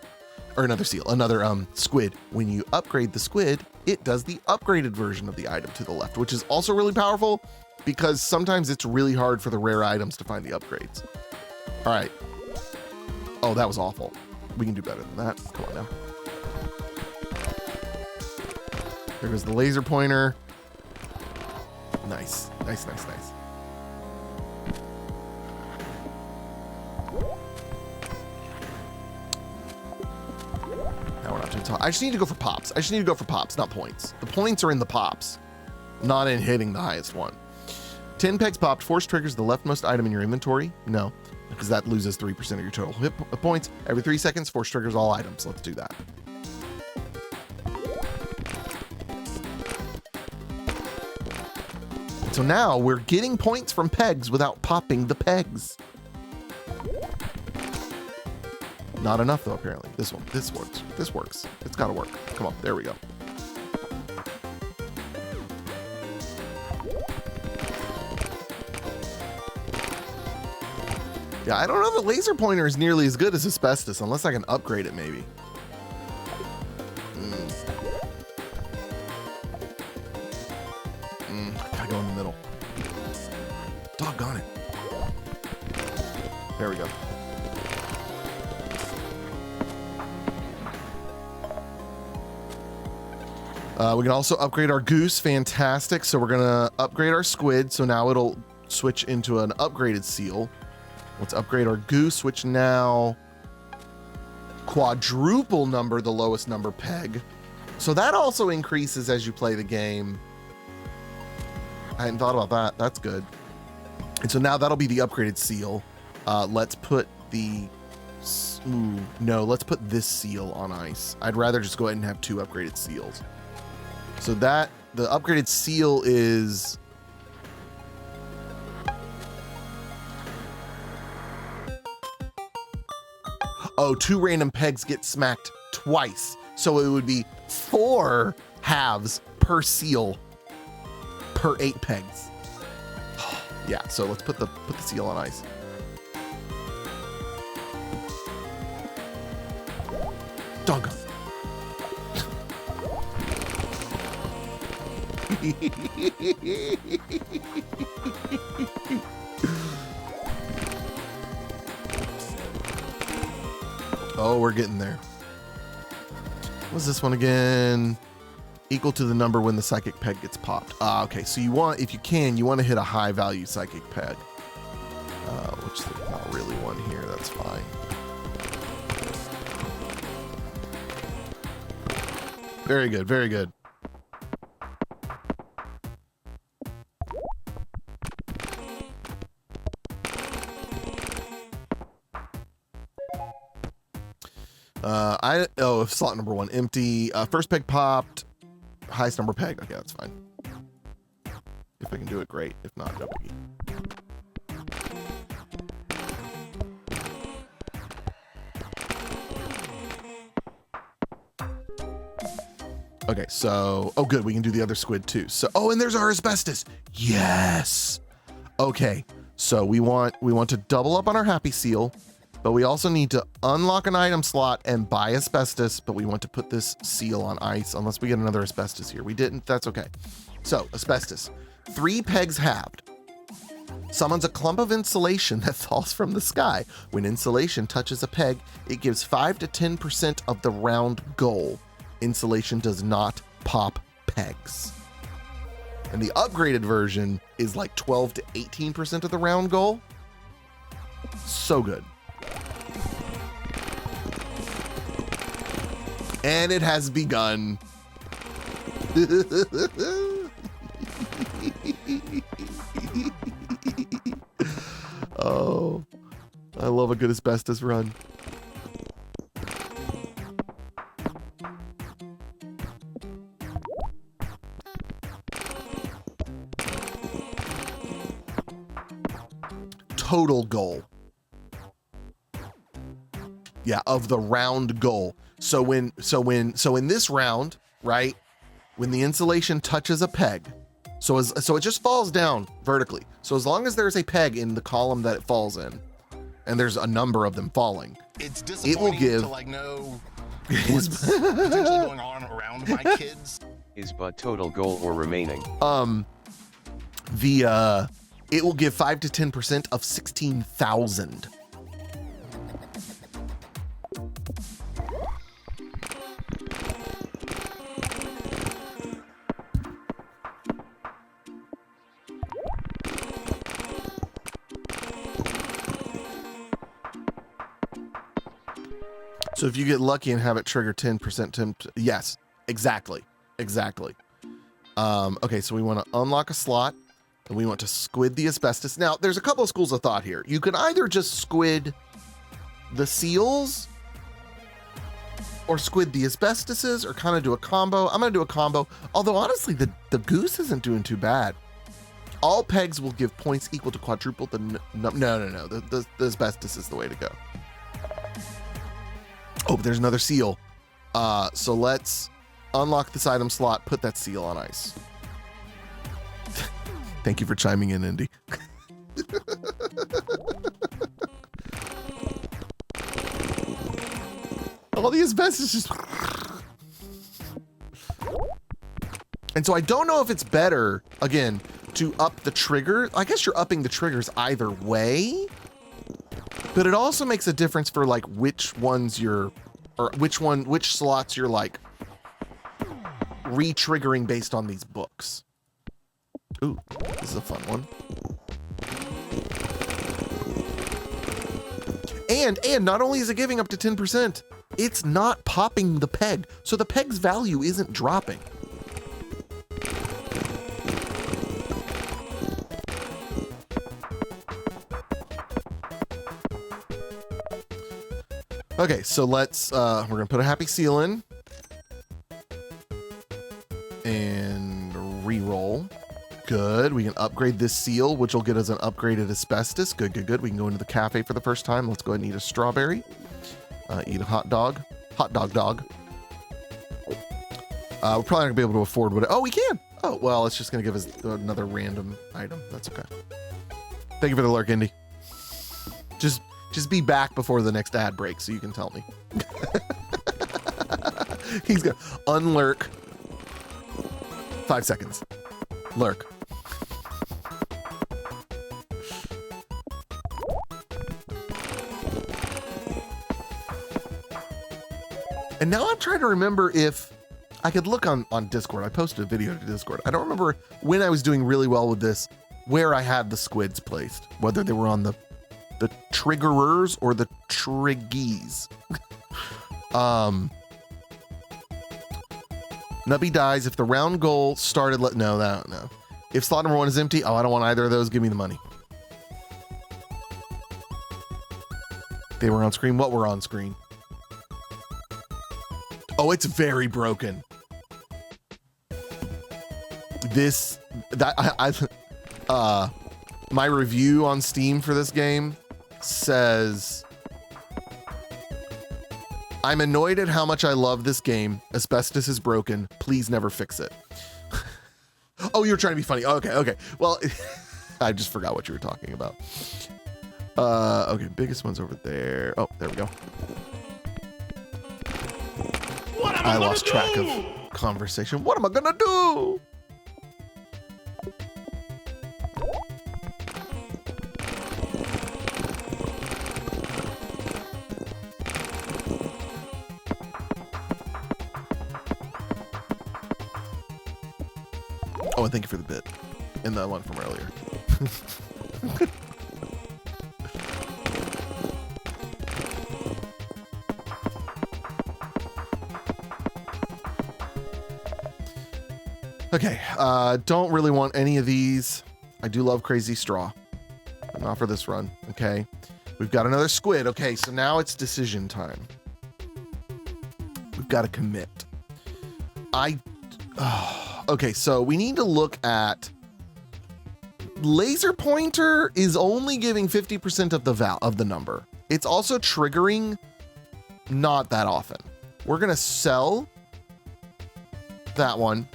Or another seal, another squid. When you upgrade the squid, it does the upgraded version of the item to the left, which is also really powerful because sometimes it's really hard for the rare items to find the upgrades. All right. Oh, that was awful. We can do better than that. Come on now. There goes the laser pointer. Nice. Nice. Now we're not too tall. I just need to go for pops. Not points. The points are in the pops, not in hitting the highest one. 10 pegs popped. Force triggers the leftmost item in your inventory. No, because that loses 3% of your total hit points. Every 3 seconds, force triggers all items. Let's do that. So now we're getting points from pegs without popping the pegs. Not enough though, apparently. This works. It's gotta work. Come on, there we go. Yeah, I don't know if the laser pointer is nearly as good as asbestos, unless I can upgrade it maybe. go in the middle. Doggone it. There we go. We can also upgrade our goose. Fantastic. So we're gonna upgrade our squid. So now it'll switch into an upgraded seal. Let's upgrade our goose, which now quadruple number the lowest number peg. So that also increases as you play the game. I hadn't thought about that. That's good. And so now that'll be the upgraded seal. Let's put the, no, let's put this seal on ice. I'd rather just go ahead and have 2 upgraded seals. So that, the upgraded seal is, oh, 2 random pegs get smacked twice. So it would be 4 halves per seal per 8 pegs. Yeah, so let's put the seal on ice. Doggone. Oh, we're getting there. What's this one again? Equal to the number when the psychic peg gets popped. Okay, so you want, if you can, you want to hit a high value psychic peg. Which there's not really one here, that's fine. Very good, very good. If slot number 1 empty, first peg popped, highest number peg. Okay, that's fine. If I can do it, great. If not, no biggie. Okay, so, oh good, we can do the other squid too. So, oh, and there's our asbestos. Yes. Okay, so we want to double up on our happy seal, but we also need to unlock an item slot and buy asbestos, but we want to put this seal on ice unless we get another asbestos here. We didn't, that's okay. So, asbestos, 3 pegs halved. Summons a clump of insulation that falls from the sky. When insulation touches a peg, it gives 5 to 10% of the round goal. Insulation does not pop pegs. And the upgraded version is like 12 to 18% of the round goal. So good. And it has begun. Oh, I love a good asbestos run. Total goal. Yeah, of the round goal. So in this round, right, when the insulation touches a peg, so it just falls down vertically. So as long as there's a peg in the column that it falls in, and there's a number of them falling, it's disappointing it will give to like know what's potentially going on around my kids. Is but total goal or remaining? It will give 5 to 10% of 16,000. So if you get lucky and have it trigger 10%, yes, exactly. Okay, so we want to unlock a slot and we want to squid the asbestos. Now, there's a couple of schools of thought here. You can either just squid the seals or squid the asbestoses or kind of do a combo. I'm going to do a combo, although honestly, the goose isn't doing too bad. All pegs will give points equal to quadruple the... No. The asbestos is the way to go. Oh, but there's another seal. So let's unlock this item slot, put that seal on ice. Thank you for chiming in, Indy. All the asbestos just... And so I don't know if it's better, again, to up the trigger. I guess you're upping the triggers either way, but it also makes a difference for like which ones you're, or which slots you're like re-triggering based on these books. Ooh, this is a fun one. And not only is it giving up to 10%, it's not popping the peg. So the peg's value isn't dropping. Okay, so let's, we're gonna put a happy seal in and re-roll. Good, we can upgrade this seal, which will get us an upgraded asbestos. Good, good, good. We can go into the cafe for the first time. Let's go ahead and eat a strawberry. Eat a hot dog. Hot dog. We're probably not gonna be able to afford what, oh, we can. Oh, well, it's just gonna give us another random item. That's okay. Thank you for the lurk, Indy. Just be back before the next ad break so you can tell me. He's gonna unlurk. 5 seconds. Lurk. And now I'm trying to remember if I could look on Discord. I posted a video to Discord. I don't remember when I was doing really well with this, where I had the squids placed, whether they were on the triggerers or the triggies. Nubby dies if the round goal started. No. If slot number 1 is empty, oh, I don't want either of those. Give me the money. They were on screen. What were on screen? Oh, it's very broken. My review on Steam for this game says, I'm annoyed at how much I love this game. Asbestos is broken. Please never fix it. Oh, you're trying to be funny. Okay. Well, I just forgot what you were talking about. Okay, biggest one's over there. Oh, there we go. I lost track of conversation. What am I gonna do? Oh, and thank you for the bit in the one from earlier. Okay, don't really want any of these. I do love Crazy Straw, but not for this run, okay? We've got another squid. Okay, so now it's decision time. We've got to commit. Okay, so we need to look at laser pointer is only giving 50% of the number. It's also triggering not that often. We're gonna sell that one.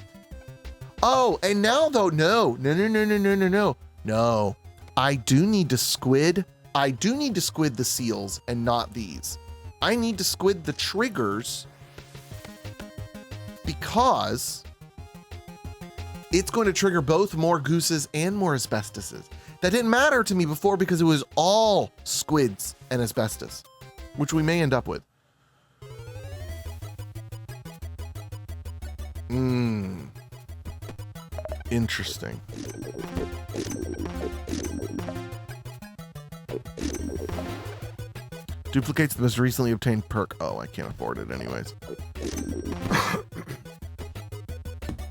Oh, and now though, no. I do need to squid the seals and not these. I need to squid the triggers because it's going to trigger both more gooses and more asbestoses. That didn't matter to me before because it was all squids and asbestos, which we may end up with. Interesting. Duplicates the most recently obtained perk. Oh, I can't afford it anyways.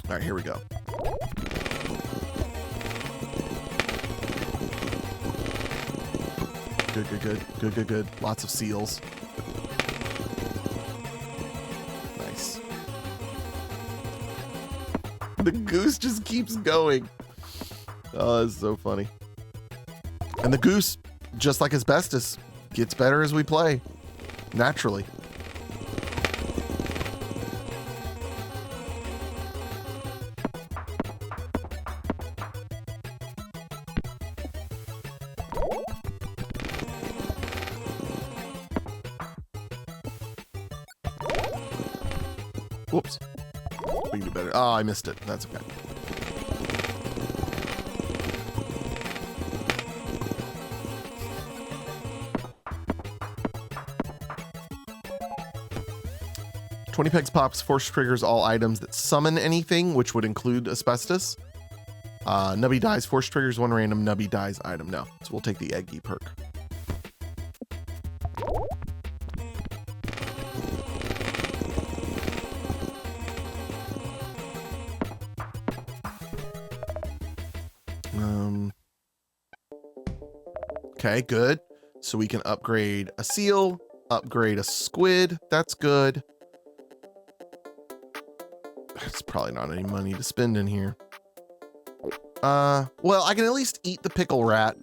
All right, here we go. Good. Lots of seals. Nice. The goose just keeps going. Oh, that's so funny. And the goose, just like asbestos, gets better as we play. Naturally. Whoops. We can do better. Oh, I missed it. That's okay. 20 pegs pops, force triggers all items that summon anything, which would include asbestos. Nubby dies, force triggers one random Nubby dies item. No, so we'll take the eggy perk. Okay, good. So we can upgrade a seal, upgrade a squid. That's good. It's probably not any money to spend in here. Well, I can at least eat the pickle rat.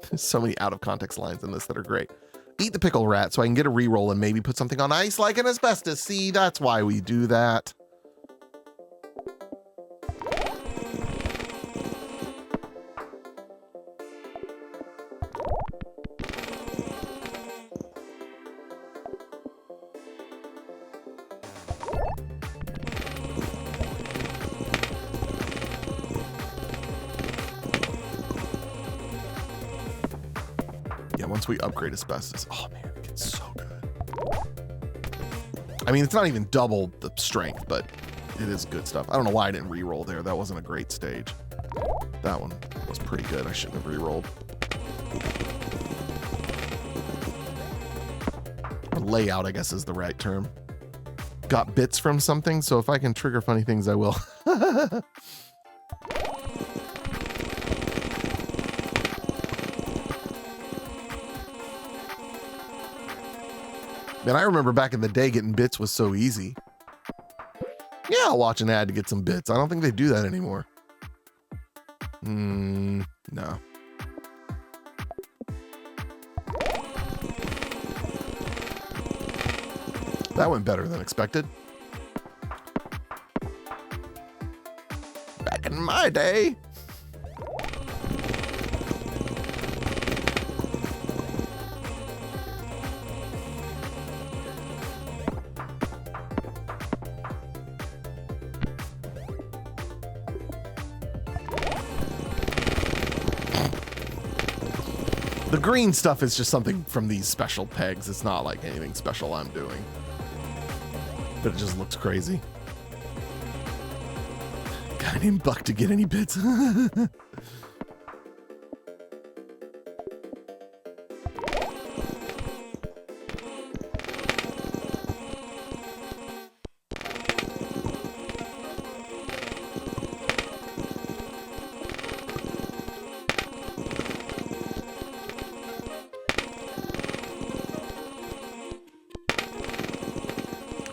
There's so many out of context lines in this that are great. Eat the pickle rat so I can get a reroll and maybe put something on ice like an asbestos. See, that's why we do that. Once we upgrade asbestos, oh man, it gets so good. I mean, it's not even double the strength, but it is good stuff. I don't know why I didn't re-roll there. That wasn't a great stage. That one was pretty good. I shouldn't have re-rolled. Or layout, I guess, is the right term. Got bits from something, so if I can trigger funny things, I will. Man, I remember back in the day getting bits was so easy. Yeah, I'll watch an ad to get some bits. I don't think they do that anymore. No. That went better than expected. Back in my day. The green stuff is just something from these special pegs. It's not like anything special I'm doing. But it just looks crazy. Guy named Buck to get any bits.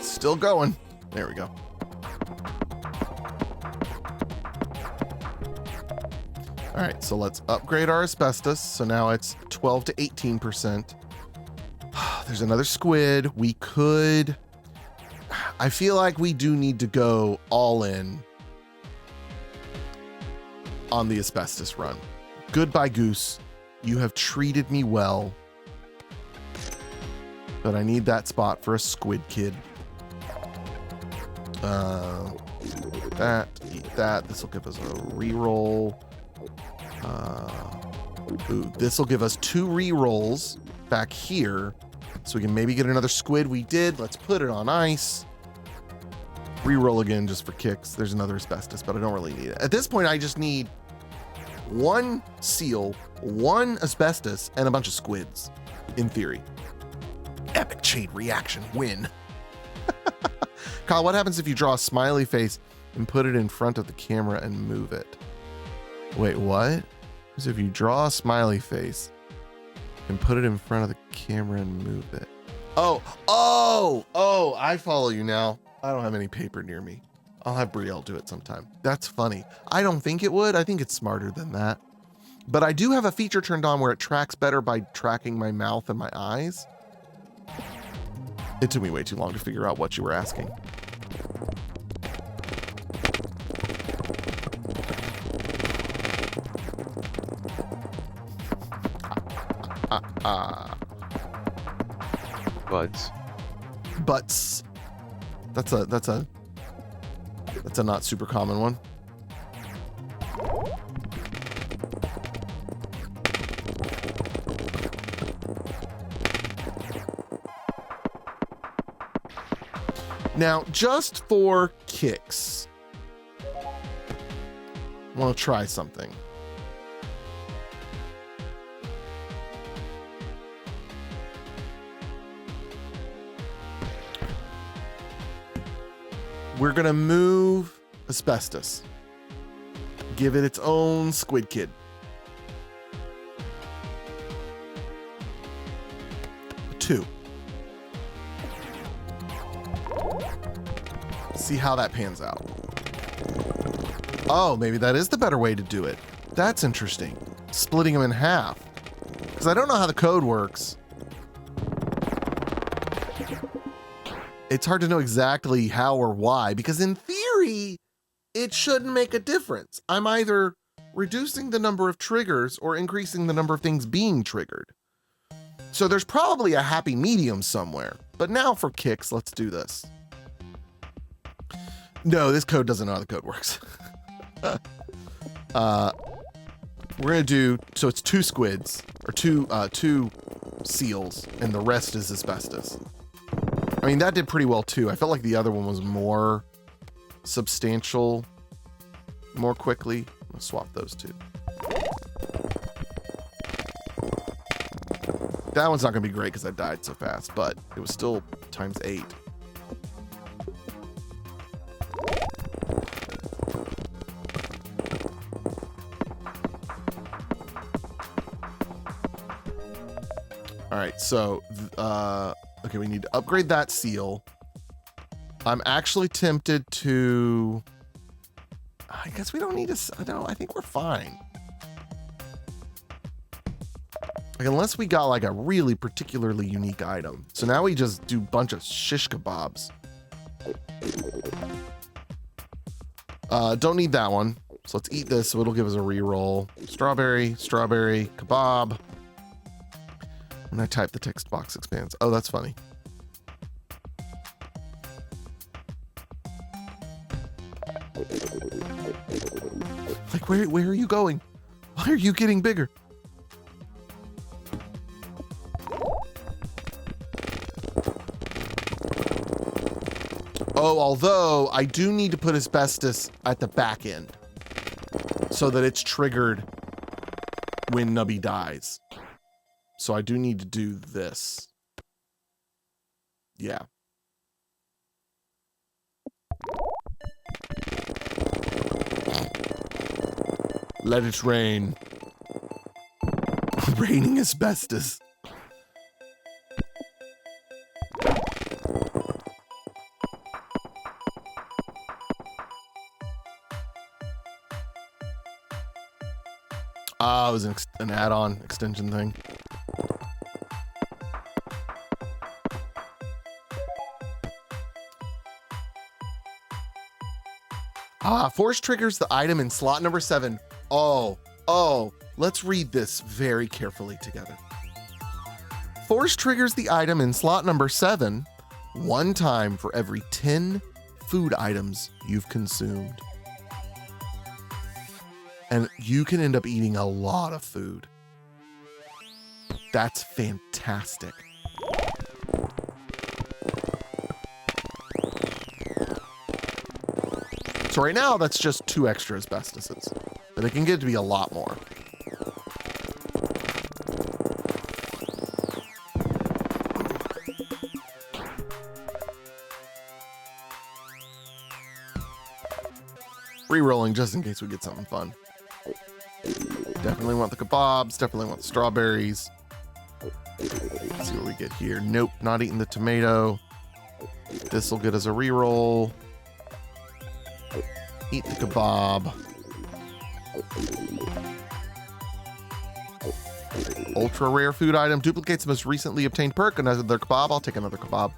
Still going. There we go. All right, so let's upgrade our asbestos. So now it's 12 to 18%. There's another squid. We could... I feel like we do need to go all in on the asbestos run. Goodbye, Goose. You have treated me well. But I need that spot for a squid kid. Eat that. This will give us a reroll. Ooh, this will give us 2 rerolls back here. So we can maybe get another squid. We did. Let's put it on ice. Reroll again just for kicks. There's another asbestos, but I don't really need it. At this point, I just need 1 seal, 1 asbestos, and a bunch of squids, in theory. Epic chain reaction win. Kyle, what happens if you draw a smiley face and put it in front of the camera and move it? Wait, what? Because if you draw a smiley face and put it in front of the camera and move it. Oh, I follow you now. I don't have any paper near me. I'll have Brielle do it sometime. That's funny. I don't think it would. I think it's smarter than that. But I do have a feature turned on where it tracks better by tracking my mouth and my eyes. It took me way too long to figure out what you were asking. Butts. That's a not super common one. Now, just for kicks, I want to try something. We're going to move Asbestos. Give it its own squid kid. Two. See how that pans out. Oh, maybe that is the better way to do it. That's interesting. Splitting them in half. Because I don't know how the code works. It's hard to know exactly how or why, because in theory, it shouldn't make a difference. I'm either reducing the number of triggers or increasing the number of things being triggered. So there's probably a happy medium somewhere. But now for kicks, let's do this. No, this code doesn't know how the code works. We're gonna do, so it's 2 squids, or two seals, and the rest is Asbestos. I mean, that did pretty well too. I felt like the other one was more substantial, more quickly. I'll swap those two. That one's not gonna be great because I died so fast, but it was still times 8. All right, so, okay, we need to upgrade that seal. I'm actually tempted to, I guess we don't need to, I think we're fine. Like, unless we got like a really particularly unique item. So now we just do a bunch of shish kebabs. Don't need that one. So let's eat this so it'll give us a reroll. Strawberry, strawberry, kebab. When I type, the text box expands. Oh, that's funny. Like, where are you going? Why are you getting bigger? Oh, although I do need to put Asbestos at the back end so that it's triggered when Nubby dies. So I do need to do this. Yeah. Let it rain. Raining Asbestos. Ah, it was an add-on extension thing. Ah, force triggers the item in slot number 7. Oh, let's read this very carefully together. Force triggers the item in slot number 7 one time for every 10 food items you've consumed. And you can end up eating a lot of food. That's fantastic. So right now, that's just 2 extra Asbestoses, but it can get to be a lot more. Re-rolling just in case we get something fun. Definitely want the kebabs, definitely want the strawberries. Let's see what we get here. Nope, not eating the tomato. This will get us a re-roll. Eat the kebab. Ultra rare food item. Duplicates the most recently obtained perk. Another kebab. I'll take another kebab.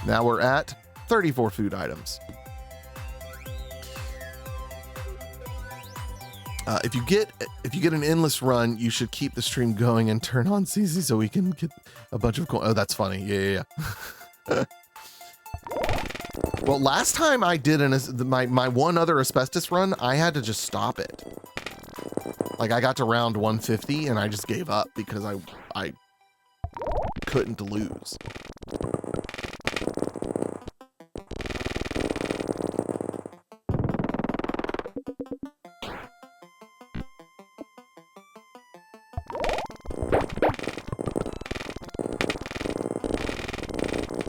Now we're at 34 food items. If you get an endless run, you should keep the stream going and turn on CC so we can get a bunch of coins. Oh, that's funny. Yeah. Well, last time I did my one other Asbestos run, I had to just stop it. Like, I got to round 150 and I just gave up because I couldn't lose.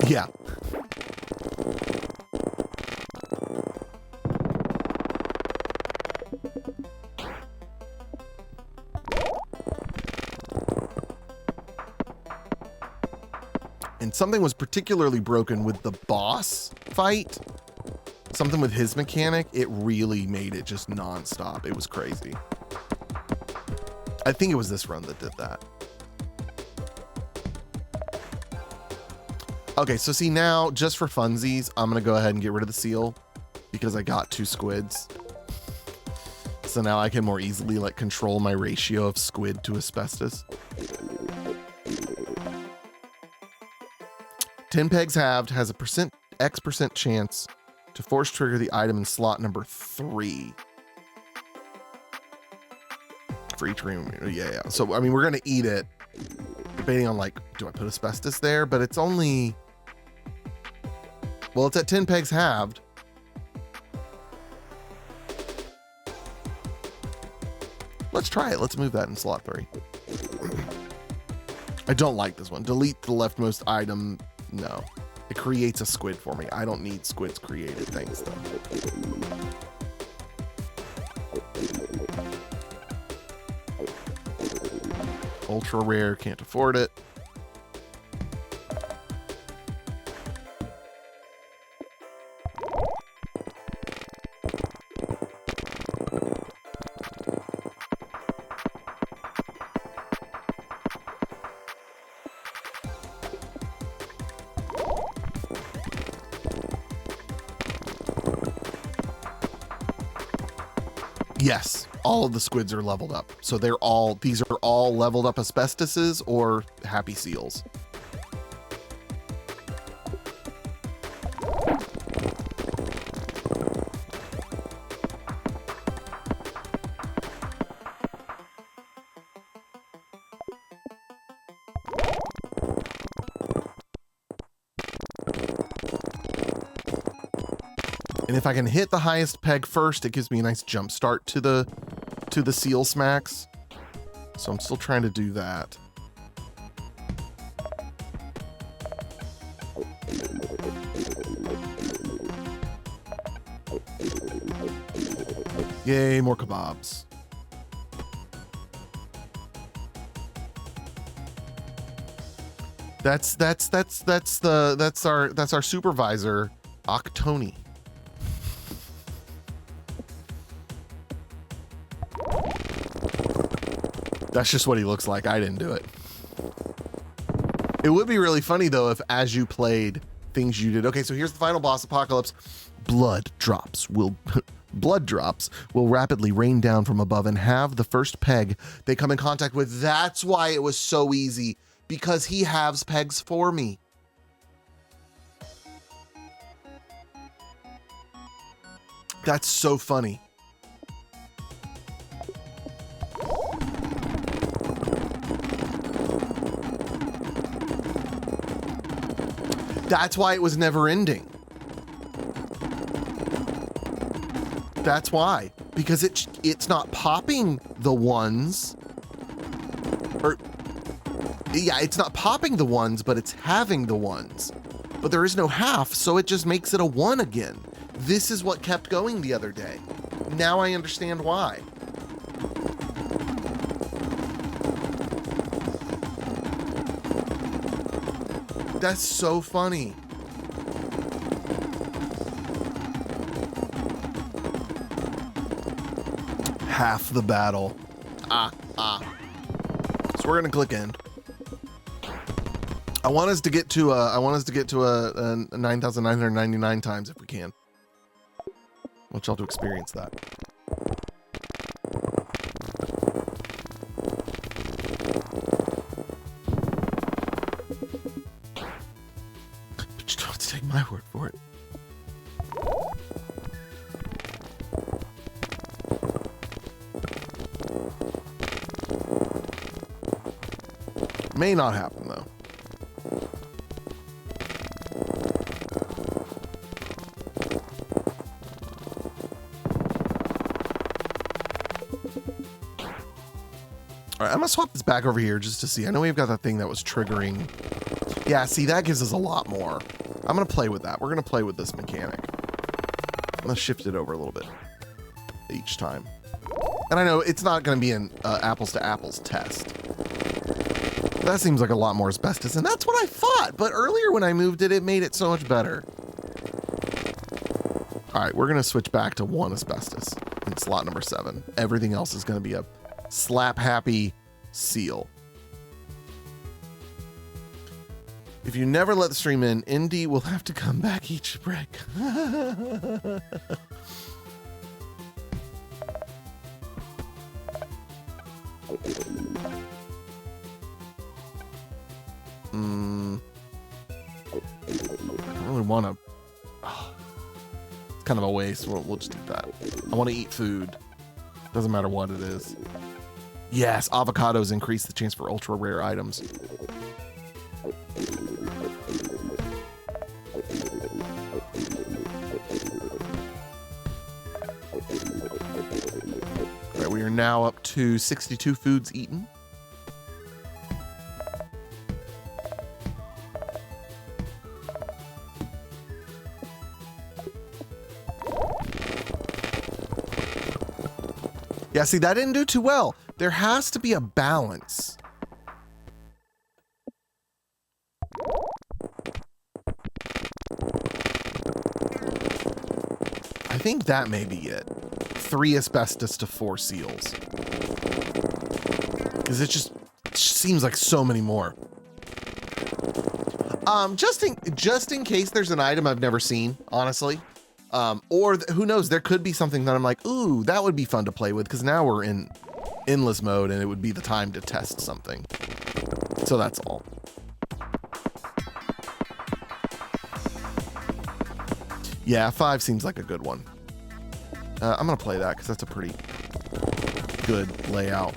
Yeah. And something was particularly broken with the boss fight. Something with his mechanic, it really made it just nonstop. It was crazy. I think it was this run that did that. Okay, so see now, just for funsies, I'm gonna go ahead and get rid of the seal because I got 2 squids. So now I can more easily like control my ratio of squid to asbestos. 10 pegs halved has a X% chance to force trigger the item in slot number 3. For each room, yeah. So, I mean, we're gonna eat it. Debating on like, do I put asbestos there? But it's only, well, it's at 10 pegs halved. Let's try it. Let's move that in slot 3. I don't like this one. Delete the leftmost item. No, it creates a squid for me. I don't need squids created. Thanks though. Ultra rare, can't afford it. Yes, all of the squids are leveled up. So these are all leveled up asbestoses or happy seals. And if I can hit the highest peg first, it gives me a nice jump start to the seal smacks. So I'm still trying to do that. Yay, more kebabs. That's our supervisor, Octoni. That's just what he looks like. I didn't do it. It would be really funny though if as you played things you did. Okay, so here's the final boss, Apocalypse. Blood drops will rapidly rain down from above and have the first peg they come in contact with. That's why it was so easy, because he halves pegs for me. That's so funny. That's why it was never ending. That's why, because it's not popping the ones, or yeah, it's not popping the ones, but it's having the ones. But there is no half, so it just makes it a 1 again. This is what kept going the other day. Now I understand why. That's so funny. Half the battle. So we're gonna click end. I want us to get to a 9,999 times if we can. Want y'all to experience that. But you don't have to take my word for it. May not happen though. All right, I'm gonna swap this back over here just to see. I know we've got that thing that was triggering Yeah, see, that gives us a lot more. I'm going to play with that. We're going to play with this mechanic. I'm going to shift it over a little bit each time. And I know it's not going to be an apples to apples test. That seems like a lot more asbestos, and that's what I thought. But earlier when I moved it, it made it so much better. All right, we're going to switch back to 1 asbestos in slot number 7. Everything else is going to be a slap happy seal. If you never let the stream in, Indy will have to come back each break. I don't really want to. It's kind of a waste. We'll just eat that. I want to eat food. Doesn't matter what it is. Yes, avocados increase the chance for ultra rare items. All right, we are now up to 62 foods eaten. Yeah, see, that didn't do too well. There has to be a balance. I think that may be it. 3 asbestos to 4 seals. Because it just seems like so many more. Just in case there's an item I've never seen, honestly. Or who knows, there could be something that I'm like, ooh, that would be fun to play with, because now we're in endless mode and it would be the time to test something. So that's all. Yeah, 5 seems like a good one. I'm gonna play that because that's a pretty good layout.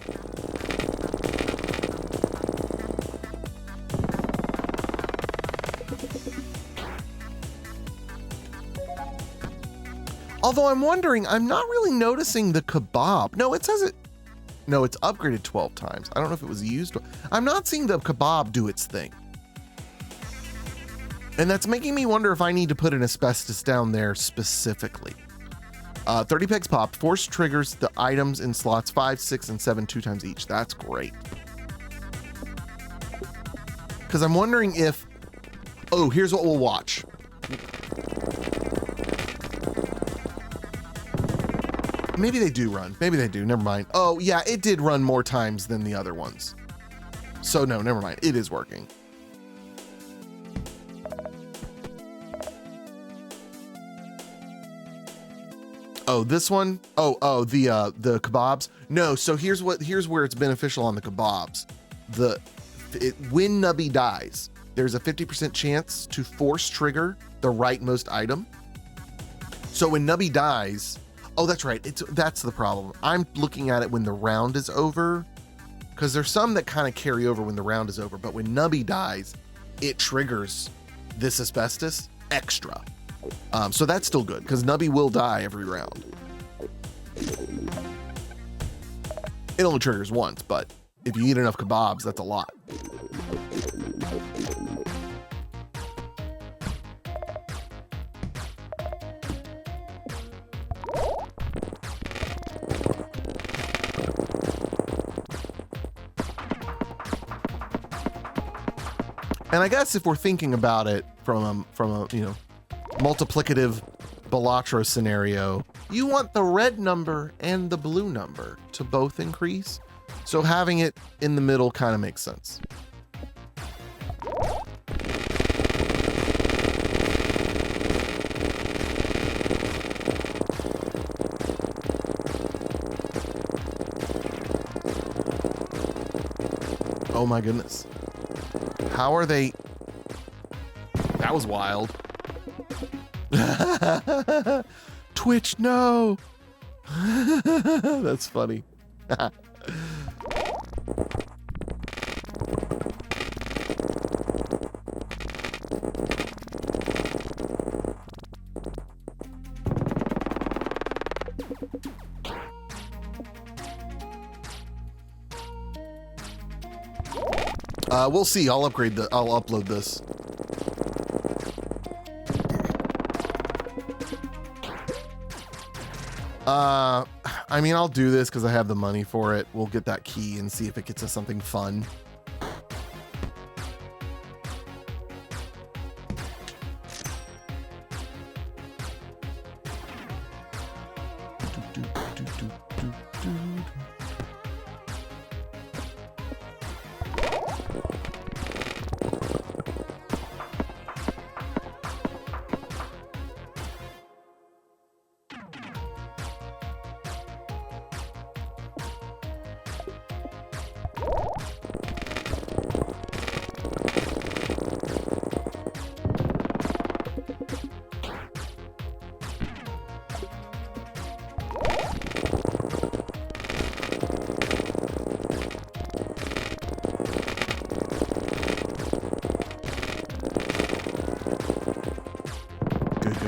Although I'm wondering, I'm not really noticing the kebab. No, it says it. No, it's upgraded 12 times. I don't know if it was used. I'm not seeing the kebab do its thing. And that's making me wonder if I need to put an asbestos down there specifically. 30 pegs popped. Force triggers the items in slots 5, 6, and 7 2 times each. That's great. Because I'm wondering if... Oh, here's what we'll watch. Maybe they do run. Maybe they do. Never mind. Oh, yeah, it did run more times than the other ones. So, no, never mind. It is working. Oh, this one? Oh, the kebabs? No, so here's where it's beneficial on the kebabs. When Nubby dies, there's a 50% chance to force trigger the rightmost item. So when Nubby dies... Oh, that's right. That's the problem. I'm looking at it when the round is over, because there's some that kind of carry over when the round is over. But when Nubby dies, it triggers this asbestos extra. So that's still good because Nubby will die every round. It only triggers once, but if you eat enough kebabs, that's a lot. And I guess if we're thinking about it from a multiplicative Balatro scenario, you want the red number and the blue number to both increase. So having it in the middle kind of makes sense. Oh my goodness. How are they? That was wild. Twitch, no. That's funny. We'll see. I'll upload this. I mean, I'll do this because I have the money for it. We'll get that key and see if it gets us something fun.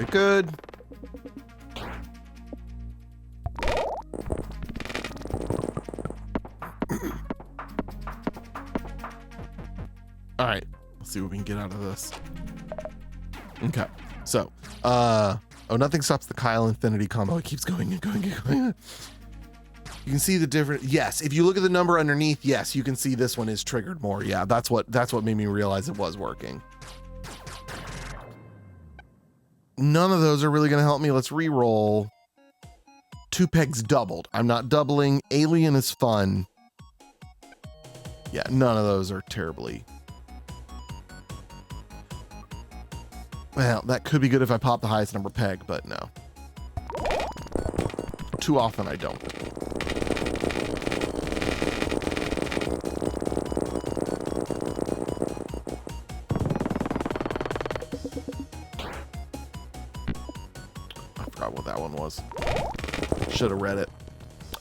Good. All right, let's see what we can get out of this. Okay, so, oh, nothing stops the Kyle Infinity combo. It keeps going and going and going. You can see the different, yes, if you look at the number underneath, yes, you can see this one is triggered more. Yeah, that's what made me realize it was working. None of those are really going to help me. Let's re-roll. 2 pegs doubled. I'm not doubling. Alien is fun. Yeah, none of those are terribly. Well, that could be good if I pop the highest number peg, but no. Too often I don't. What that one was. Should have read it.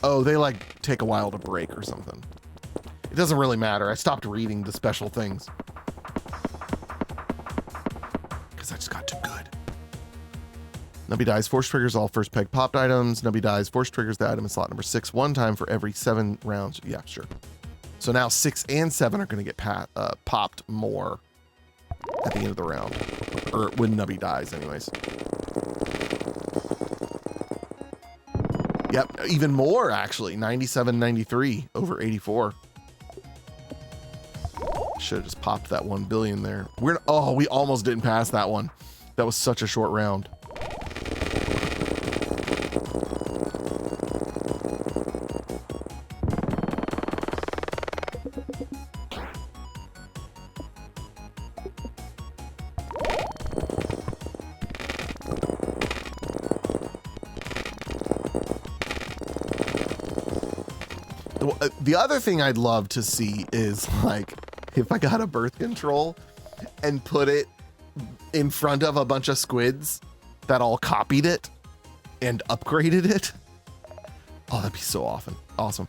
Oh, they like take a while to break or something. It doesn't really matter. I stopped reading the special things because I just got too good. Nubby dies, force triggers all first peg popped items. Nubby dies, force triggers the item in slot number 6 one time for every 7 rounds. Yeah, sure. So now 6 and 7 are going to get popped more at the end of the round, or when Nubby dies anyways. Yep, even more actually. 97, 93 over 84. Should have just popped that 1 billion there. We almost didn't pass that one. That was such a short round. The other thing I'd love to see is like if I got a birth control and put it in front of a bunch of squids that all copied it and upgraded it. Oh, that'd be so awesome.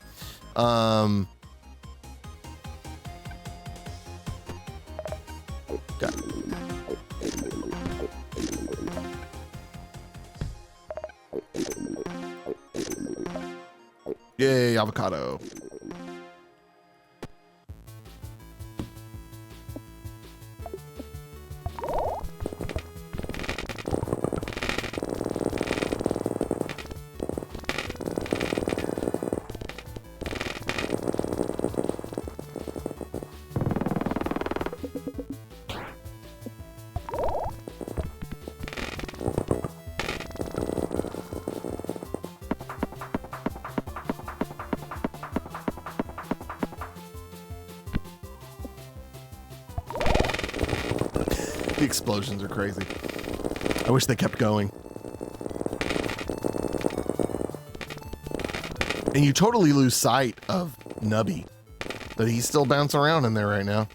Okay. Yay, avocado. The explosions are crazy. I wish they kept going. And you totally lose sight of Nubby, that he's still bouncing around in there right now.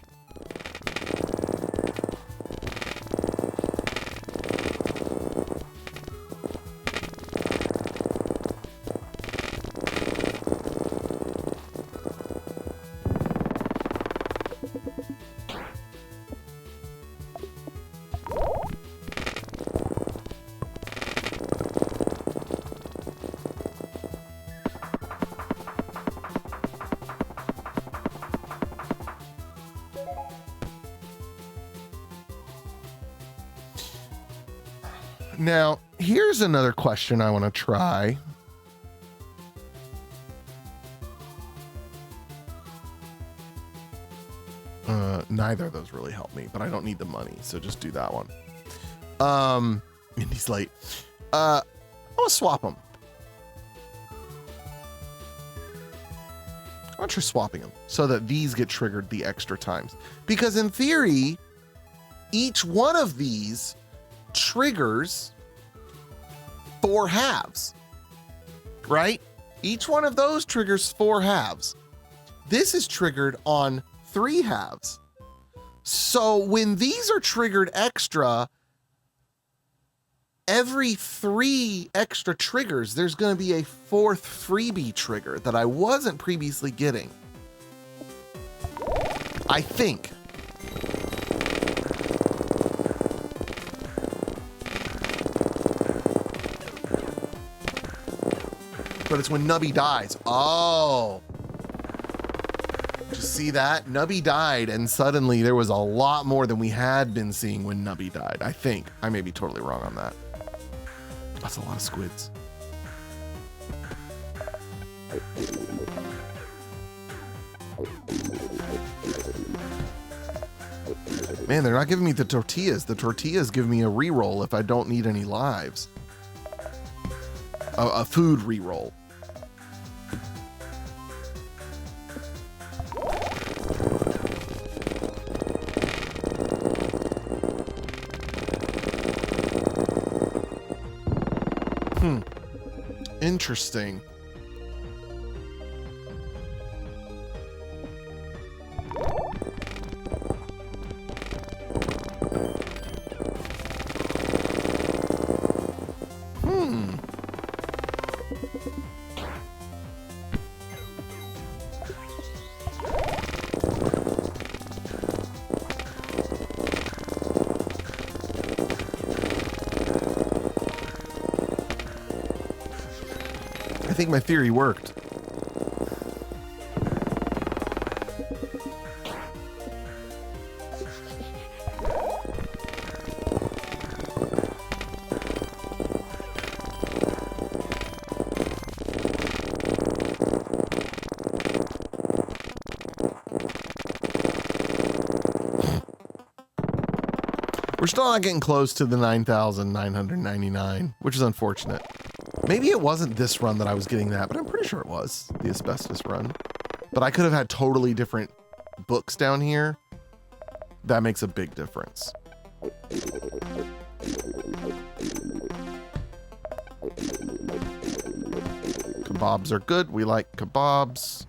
Now, here's another question I want to try. Neither of those really help me, but I don't need the money, so just do that one. Indy's late. I want to swap them. I want to try swapping them so that these get triggered the extra times. Because in theory, each one of these triggers 4 halves, right? Each one of those triggers 4 halves. This is triggered on 3 halves. So when these are triggered extra, every 3 extra triggers, there's going to be a 4th freebie trigger that I wasn't previously getting. I think. But it's when Nubby dies. Oh. Did you see that? Nubby died, and suddenly there was a lot more than we had been seeing when Nubby died. I think. I may be totally wrong on that. That's a lot of squids. Man, they're not giving me the tortillas. The tortillas give me a reroll if I don't need any lives. A food reroll. Interesting. I think my theory worked. We're still not getting close to the 9,999, which is unfortunate. Maybe it wasn't this run that I was getting that, but I'm pretty sure it was the Asbestos run. But I could have had totally different books down here. That makes a big difference. Kebabs are good. We like kebabs.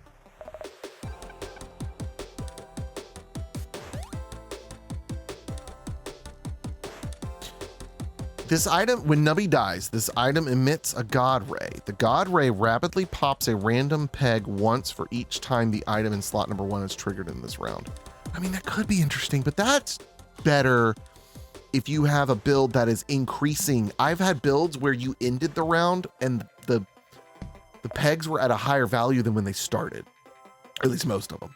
This item, when Nubby dies, this item emits a God Ray. The God Ray rapidly pops a random peg once for each time the item in slot number 1 is triggered in this round. I mean, that could be interesting, but that's better if you have a build that is increasing. I've had builds where you ended the round and the pegs were at a higher value than when they started. At least most of them.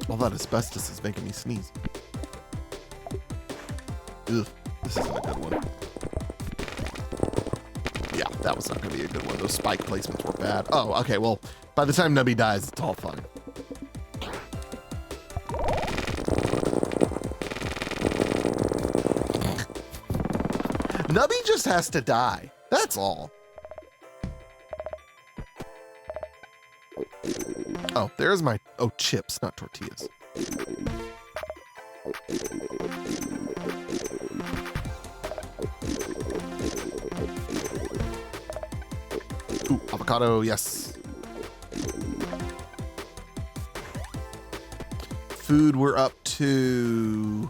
All that asbestos is making me sneeze. Ugh, this isn't a good one. Yeah, that was not going to be a good one. Those spike placements were bad. Oh, okay, well, by the time Nubby dies, it's all fine. Nubby just has to die. That's all. Oh, there's my... Oh, chips, not tortillas. Ooh, avocado, yes. Food, we're up to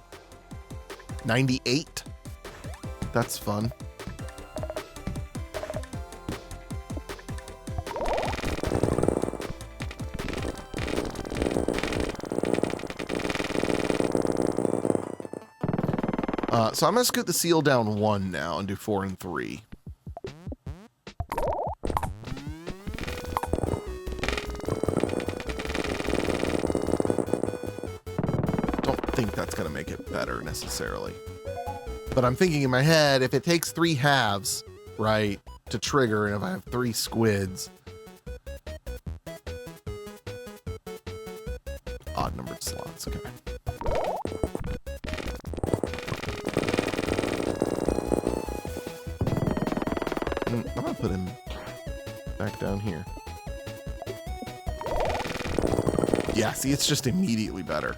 98. That's fun. So I'm gonna scoot the seal down 1 now and do 4 and 3. Don't think that's gonna make it better necessarily. But I'm thinking in my head, if it takes 3 halves, right, to trigger, and if I have 3 squids, odd numbered slots, okay. I'm gonna put him back down here. Yeah, see, it's just immediately better.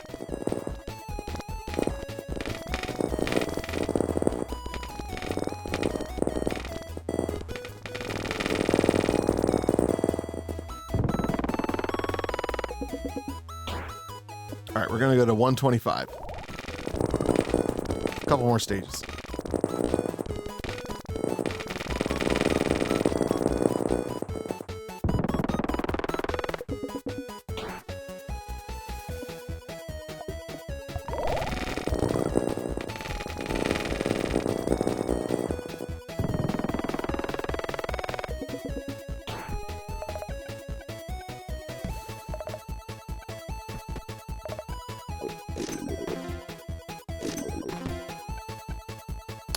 All right, we're gonna go to 125. A couple more stages.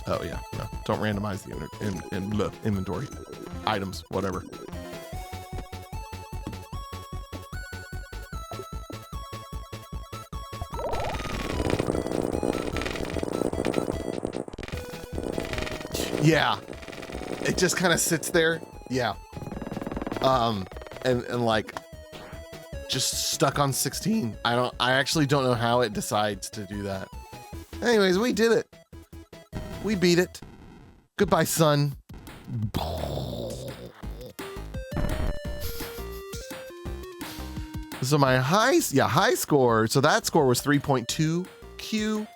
Oh yeah, no, don't randomize the inventory, items, whatever. Yeah, it just kind of sits there. Yeah, and like just stuck on 16. I actually don't know how it decides to do that. Anyways, we did it. We beat it. Goodbye, son. So my high score. So that score was 3.2 Q.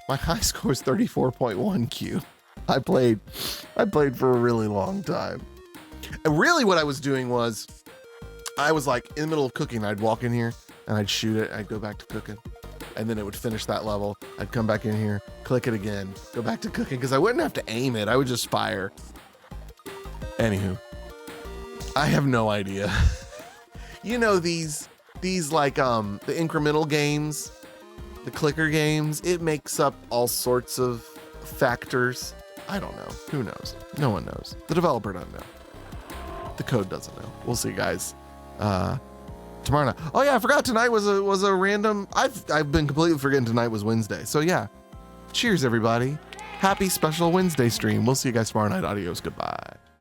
My high score is 34.1 Q. I played for a really long time. And really what I was doing was, I was like in the middle of cooking. I'd walk in here and I'd shoot it. I'd go back to cooking. And then it would finish that level. I'd come back in here, click it again, go back to cooking, because I wouldn't have to aim it. I would just fire. Anywho, I have no idea. You know, these like the incremental games, the clicker games, it makes up all sorts of factors. I don't know. Who knows? No one knows. The developer doesn't know. The code doesn't know. We'll see, guys. Tomorrow night. Oh yeah, I forgot tonight was a random. I've been completely forgetting tonight was Wednesday. So yeah, cheers everybody. Happy special Wednesday stream. We'll see you guys tomorrow night. Adios. Goodbye.